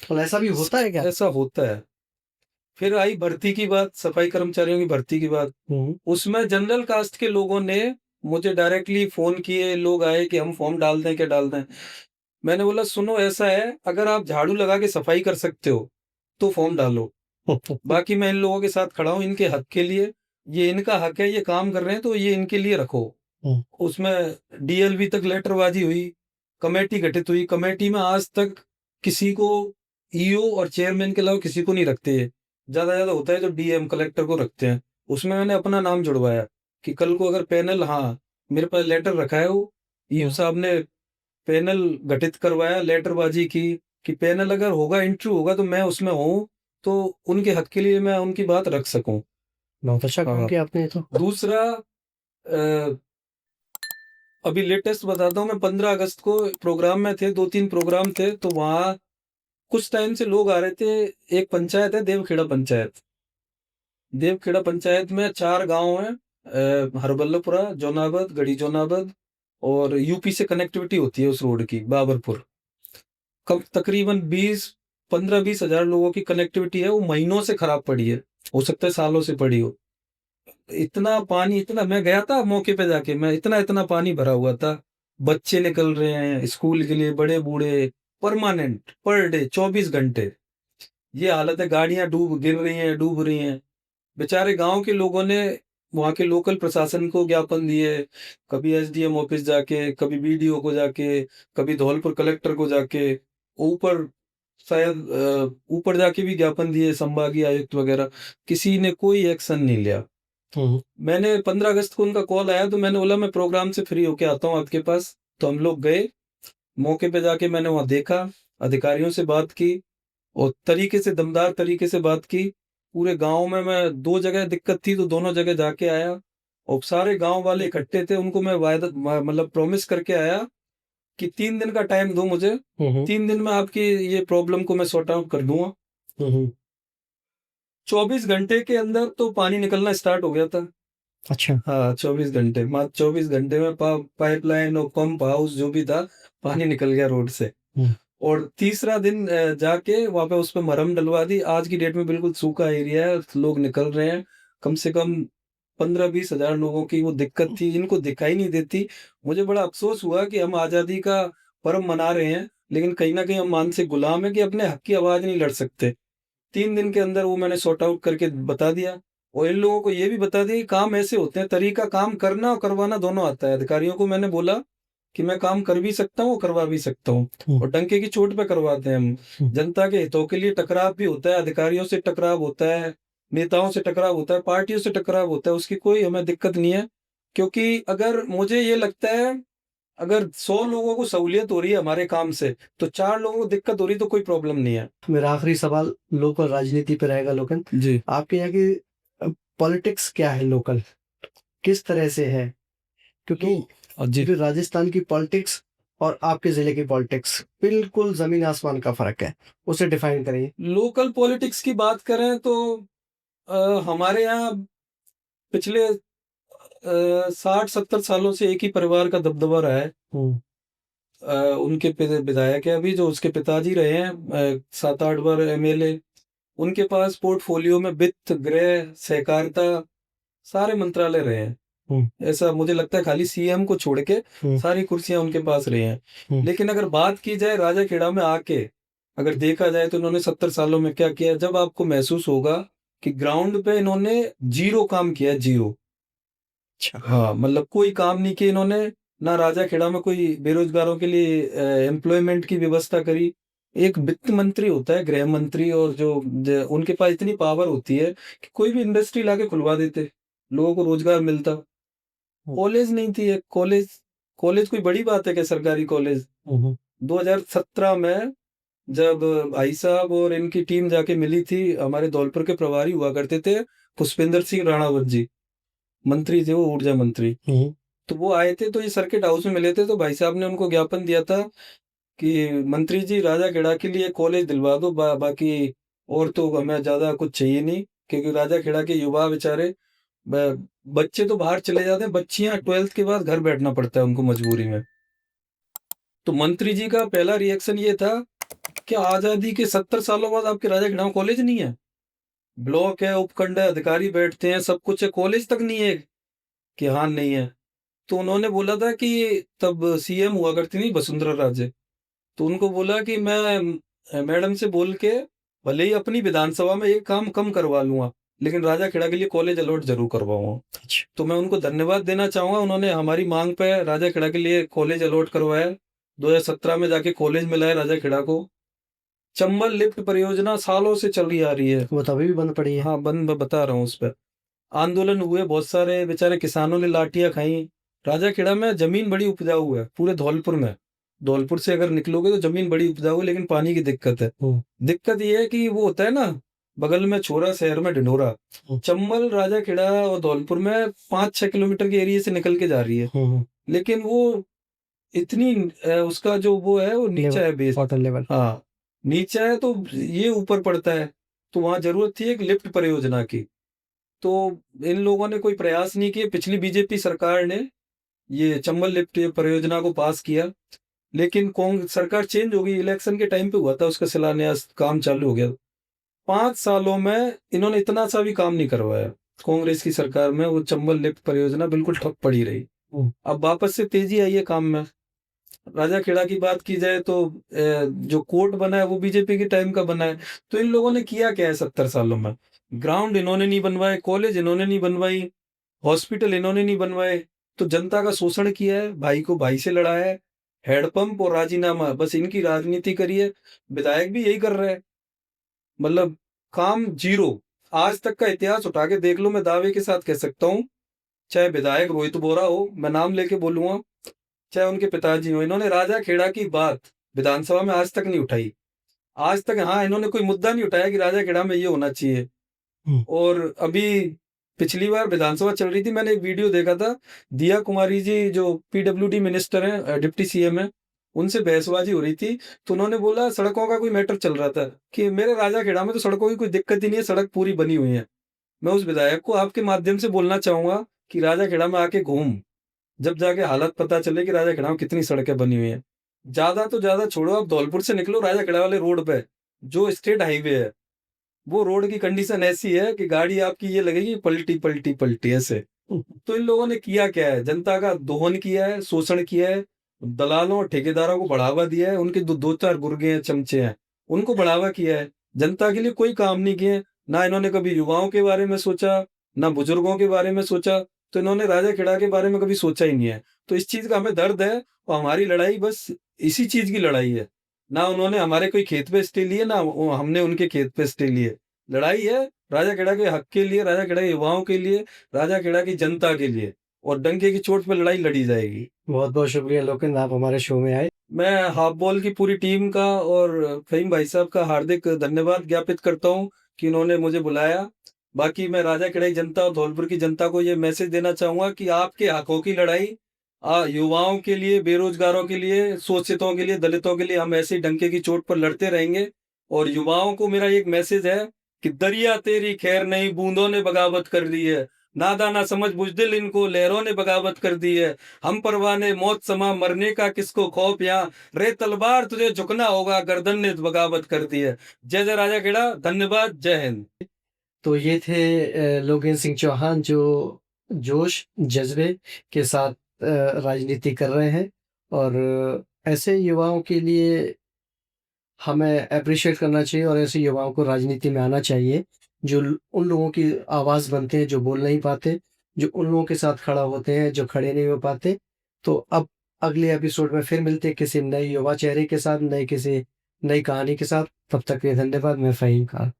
B: तो ऐसा भी होता है क्या?
C: ऐसा होता है। फिर आई भर्ती की बात, सफाई कर्मचारियों की भर्ती की बात। उसमें जनरल कास्ट के लोगों ने मुझे डायरेक्टली फोन किए, लोग आए कि हम फॉर्म डाल दें क्या डाल दें। मैंने बोला सुनो ऐसा है, अगर आप झाड़ू लगा के सफाई कर सकते हो तो फॉर्म डालो, बाकी मैं इन लोगों के साथ खड़ा हूं इनके हक के लिए, ये इनका हक है, ये काम कर रहे हैं तो ये इनके लिए रखो। उसमें डीएलबी तक लेटरबाजी हुई, कमेटी गठित हुई, कमेटी में आज तक किसी को ईओ और चेयरमैन के अलावा किसी को नहीं रखते, ज्यादा ज्यादा होता है जो डीएम कलेक्टर को रखते हैं। उसमें मैंने अपना नाम जुड़वाया कि कल को अगर पैनल, हाँ मेरे पास लेटर रखा है, वो ईओ साहब ने पैनल गठित करवाया, लेटरबाजी की कि पैनल अगर होगा, इंटरव्यू होगा तो मैं उसमें हूँ, तो उनके हक के लिए मैं उनकी बात रख सकूं।
B: बहुत अच्छा काम
C: हाँ।
B: किया आपने तो।
C: दूसरा, अ, अभी लेटेस्ट बताता हूँ, मैं 15 अगस्त को प्रोग्राम में थे, 2-3 प्रोग्राम थे, तो वहाँ कुछ टाइम से लोग आ रहे थे। एक पंचायत है देवखेड़ा पंचायत, देवखेड़ा पंचायत में 4 गांव हैं, हरबल्लपुरा, जोनाबद, गढ़ी जोनाबद, और यूपी से कनेक्टिविटी होती है उस रोड की, बाबरपुर। कब तकरीबन 15-20 हजार लोगों की कनेक्टिविटी है, वो महीनों से खराब पड़ी है, हो सकता है सालों से पड़ी हो। इतना पानी, इतना, मैं गया था मौके पे जाके, मैं इतना इतना पानी भरा हुआ था, बच्चे निकल रहे हैं स्कूल के लिए, बड़े बूढ़े, परमानेंट पर डे 24 घंटे ये हालत है, गाड़ियां डूब गिर रही हैं, डूब रही हैं। बेचारे गांव के लोगों ने वहां के लोकल प्रशासन को ज्ञापन दिए, कभी एसडीएम ऑफिस जाके, कभी बीडीओ को जाके, कभी धौलपुर कलेक्टर को जाके, ऊपर शायद ऊपर जाके भी ज्ञापन दिए, संभागीय आयुक्त वगैरह, किसी ने कोई एक्शन नहीं लिया। मैंने 15 अगस्त को उनका कॉल आया, तो मैंने बोला मैं प्रोग्राम से फ्री होके आता हूँ आपके पास। तो हम लोग गए, मौके पे जाके मैंने वहां देखा, अधिकारियों से बात की, और तरीके से, दमदार तरीके से बात की। पूरे गांव में मैं 2 जगह दिक्कत थी तो दोनों जगह जाके आया, और सारे गांव वाले इकट्ठे थे, उनको मैं वायदा मतलब प्रॉमिस करके आया कि 3 दिन का टाइम दो मुझे, 3 दिन में आपकी ये प्रॉब्लम को मैं सॉर्ट आउट कर दूंगा। 24 घंटे के अंदर तो पानी निकलना स्टार्ट हो गया था।
B: अच्छा।
C: हाँ, 24 घंटे, मात्र 24 घंटे में पाइपलाइन और पंप हाउस जो भी था, पानी निकल गया रोड से। और तीसरा दिन जाके वहां पे उस पर मरहम डलवा दी। आज की डेट में बिल्कुल सूखा एरिया है, लोग निकल रहे हैं, कम से कम 15-20 हजार लोगों की वो दिक्कत थी, इनको दिखाई नहीं देती। मुझे बड़ा अफसोस हुआ कि हम आजादी का पर्व मना रहे हैं, लेकिन कहीं ना कहीं हम मानसिक गुलाम है कि अपने हक की आवाज नहीं लड़ सकते। 3 दिन के अंदर वो मैंने सॉर्ट आउट करके बता दिया, और इन लोगों को ये भी बता दिया कि काम ऐसे होते हैं, तरीका काम करना और करवाना दोनों आता है। अधिकारियों को मैंने बोला कि मैं काम कर भी सकता हूँ, करवा भी सकता हूँ, और डंके की चोट पे करवाते हैं हम। जनता के हितों के लिए टकराव भी होता है, अधिकारियों से टकराव होता है, नेताओं से टकराव होता है, पार्टियों से टकराव होता है, उसकी कोई हमें दिक्कत नहीं है। क्योंकि अगर मुझे ये लगता है, अगर 100 लोगों को सहूलियत हो रही है हमारे काम से, तो 4 लोगों को दिक्कत हो रही तो कोई प्रॉब्लम नहीं है।
B: मेरा आखिरी सवाल लोकल राजनीति पे रहेगा। लोकन
C: जी।
B: आपके यहाँ की पॉलिटिक्स क्या है, लोकल किस तरह से है? क्योंकि
C: जी,
B: जो राजस्थान की पॉलिटिक्स और आपके जिले की पॉलिटिक्स बिल्कुल जमीन आसमान का फर्क है, उसे डिफाइन करिए।
C: लोकल पॉलिटिक्स की बात करें तो हमारे यहाँ पिछले 60-70 सालों से एक ही परिवार का दबदबा रहा है। उनके विधायक है अभी, जो उसके पिताजी रहे हैं 7-8 बार एमएलए। उनके पास पोर्टफोलियो में वित्त, गृह, सहकारिता, सारे मंत्रालय रहे हैं। ऐसा मुझे लगता है खाली सीएम को छोड़ के सारी कुर्सियां उनके पास रही हैं। लेकिन अगर बात की जाए राजा खेड़ा में आके, अगर देखा जाए तो इन्होंने 70 सालों में क्या किया, जब आपको महसूस होगा कि ग्राउंड पे इन्होंने जीरो काम किया, जीरो।
B: अच्छा।
C: हाँ, मतलब कोई काम नहीं किया इन्होंने। ना राजा खेड़ा में कोई बेरोजगारों के लिए एम्प्लॉयमेंट की व्यवस्था करी। एक वित्त मंत्री होता है, गृह मंत्री, और जो उनके पास इतनी पावर होती है कि कोई भी इंडस्ट्री लाके खुलवा देते, लोगों को रोजगार मिलता। कॉलेज नहीं थी, एक कॉलेज। कॉलेज कोई बड़ी बात है क्या, सरकारी कॉलेज? 2017 में जब भाई साहब और इनकी टीम जाके मिली थी, हमारे धौलपुर के प्रभारी हुआ करते थे पुष्पेंद्र सिंह राणावत जी, मंत्री थे वो, ऊर्जा मंत्री। तो वो आए थे, तो ये सर्किट हाउस में मिले थे, तो भाई साहब ने उनको ज्ञापन दिया था कि मंत्री जी राजा खेड़ा के लिए कॉलेज दिलवा दो, बाकी और तो हमें ज्यादा कुछ चाहिए नहीं, क्योंकि राजा खेड़ा के युवा बेचारे, बच्चे तो बाहर चले जाते हैं, बच्चियां 12th के बाद घर बैठना पड़ता है उनको मजबूरी में। तो मंत्री जी का पहला रिएक्शन ये था कि आजादी के 70 सालों बाद आपके राजा खेड़ा में कॉलेज नहीं है? ब्लॉक है, उपखंड है, अधिकारी बैठते हैं, सब कुछ है, कॉलेज तक नहीं है? कि हाँ नहीं है। तो उन्होंने बोला था कि तब सीएम हुआ करती थी वसुंधरा राजे, तो उनको बोला कि मैं मैडम से बोल के भले ही अपनी विधानसभा में एक काम कम करवा लूंगा, लेकिन राजा खेड़ा के लिए कॉलेज अलॉट जरूर करवाऊंगा।
B: अच्छा।
C: तो मैं उनको धन्यवाद देना चाहूंगा, उन्होंने हमारी मांग पे राजा खेड़ा के लिए कॉलेज अलॉट करवाया। 2017 में जाके कॉलेज मिला है राजा खेड़ा को। चंबल लिफ्ट परियोजना सालों से चल रही आ रही है।
B: वो तो अभी भी बंद पड़ी है।
C: हाँ, बंद, मैं बता रहा हूँ उस पर। आंदोलन हुए, बहुत सारे बेचारे किसानों ने लाठियां खाई। राजा खेड़ा में जमीन बड़ी उपजाऊ है, पूरे धौलपुर में। धौलपुर से अगर निकलोगे तो जमीन बड़ी उपजाऊ है, लेकिन पानी की दिक्कत है। दिक्कत ये है कि वो होता है ना, बगल में छोरा, शहर में ढिंढोरा। चंबल राजा खेड़ा और धौलपुर में 5-6 किलोमीटर के एरिया से निकल के जा रही है, लेकिन वो इतनी उसका जो वो है वो नीचा है, बेस,
B: वाटर लेवल।
C: हाँ नीचा है, तो ये ऊपर पड़ता है। तो वहां जरूरत थी एक लिफ्ट परियोजना की, तो इन लोगों ने कोई प्रयास नहीं किए। पिछली बीजेपी सरकार ने ये चंबल लिफ्ट परियोजना को पास किया, लेकिन कांग्रेस सरकार चेंज हो गई, इलेक्शन के टाइम पे हुआ था उसका शिलान्यास, काम चालू हो गया। 5 सालों में इन्होंने इतना सा भी काम नहीं करवाया कांग्रेस की सरकार में। वो चंबल लिफ्ट परियोजना बिल्कुल ठप पड़ी रही। अब वापस से तेजी आई है काम में। राजा खेड़ा की बात की जाए तो जो कोर्ट बना है वो बीजेपी के टाइम का बना है। तो इन लोगों ने किया क्या है 70 सालों में? ग्राउंड इन्होंने नहीं बनवाए, कॉलेज इन्होंने नहीं बनवाई, हॉस्पिटल इन्होंने नहीं बनवाए, तो जनता का शोषण किया है, भाई को भाई से लड़ाया है, हैंडपंप और राजीनामा, बस इनकी राजनीति करी है। विधायक भी यही कर रहे हैं, मतलब काम जीरो। आज तक का इतिहास उठा के देख लो, मैं दावे के साथ कह सकता हूँ, चाहे विधायक रोहित बोरा हो, मैं नाम लेके बोलूंगा, चाहे उनके पिताजी हो, इन्होंने राजा खेड़ा की बात विधानसभा में आज तक नहीं उठाई। आज तक, हाँ, इन्होंने कोई मुद्दा नहीं उठाया कि राजा खेड़ा में ये होना चाहिए। और अभी पिछली बार विधानसभा चल रही थी, मैंने एक वीडियो देखा था, दिया कुमारी जी जो पीडब्ल्यूडी मिनिस्टर हैं, डिप्टी सीएम है, उनसे बहसबाजी हो रही थी। तो उन्होंने बोला, सड़कों का कोई मैटर चल रहा था, कि मेरे राजा खेड़ा में तो सड़कों की कोई दिक्कत ही नहीं है, सड़क पूरी बनी हुई है। मैं उस विधायक को आपके माध्यम से बोलना चाहूंगा कि राजा खेड़ा में आके घूम, जब जाके हालत पता चले कि राजा खेड़ा में कितनी सड़कें बनी हुई हैं। ज्यादा तो ज्यादा छोड़ो, आप धौलपुर से निकलो राजा खेड़ा वाले रोड पे, जो स्टेट हाईवे है, वो रोड की कंडीशन ऐसी है कि गाड़ी आपकी ये लगेगी पलटी पलटी पलटी ऐसे। तो इन लोगों ने किया क्या है? जनता का दोहन किया है, शोषण किया है, दलालों और ठेकेदारों को बढ़ावा दिया है, उनके दो चार गुर्गे हैं, चमचे हैं, उनको बढ़ावा किया है। जनता के लिए कोई काम नहीं किए। ना इन्होंने कभी युवाओं के बारे में सोचा, ना बुजुर्गों के बारे में सोचा, तो इन्होंने राजा खेड़ा के बारे में कभी सोचा ही नहीं है। तो इस चीज का हमें दर्द है, और हमारी लड़ाई बस इसी चीज की लड़ाई है। ना उन्होंने हमारे कोई खेत पे स्टे लिए, ना हमने उनके खेत पे स्टे लिए। लड़ाई है राजा खेड़ा के हक के लिए, राजा खेड़ा के युवाओं के लिए, राजा खेड़ा की जनता के लिए, और डंके की चोट पे लड़ाई लड़ी जाएगी।
B: बहुत बहुत शुक्रिया लोकेंद्र, आप हमारे शो में आए।
C: मैं हाफ बॉल की पूरी टीम का और फहीम भाई साहब का हार्दिक धन्यवाद ज्ञापित करता हूं कि उन्होंने मुझे बुलाया। बाकी मैं राजा खेड़ा की जनता और धौलपुर की जनता को ये मैसेज देना चाहूंगा कि आपके हकों की लड़ाई, युवाओं के लिए, बेरोजगारों के लिए, शोषितों के लिए, दलितों के लिए हम ऐसे डंके की चोट पर लड़ते रहेंगे। और युवाओं को मेरा एक मैसेज है कि दरिया तेरी खैर नहीं, बूंदों ने बगावत कर दी है, नादाना समझ बुजदिल, इनको लहरों ने बगावत कर दी है। हम परवाने मौत समा, मरने का किसको खौफ, यहाँ रे तलवार तुझे झुकना होगा, गर्दन ने बगावत कर दी है। जय जय राजा खेड़ा, धन्यवाद, जय हिंद।
B: तो ये थे लोकेंद्र सिंह चौहान, जो जोश जज्बे के साथ राजनीति कर रहे हैं और ऐसे युवाओं के लिए हमें अप्रिशिएट करना चाहिए और ऐसे युवाओं को राजनीति में आना चाहिए जो उन लोगों की आवाज़ बनते हैं जो बोल नहीं पाते, जो उन लोगों के साथ खड़ा होते हैं जो खड़े नहीं हो पाते। तो अब अगले एपिसोड में फिर मिलते हैं किसी नए युवा चेहरे के साथ, नए किसी नई कहानी के साथ। तब तक के लिए धन्यवाद। मैं फ़हीम खान।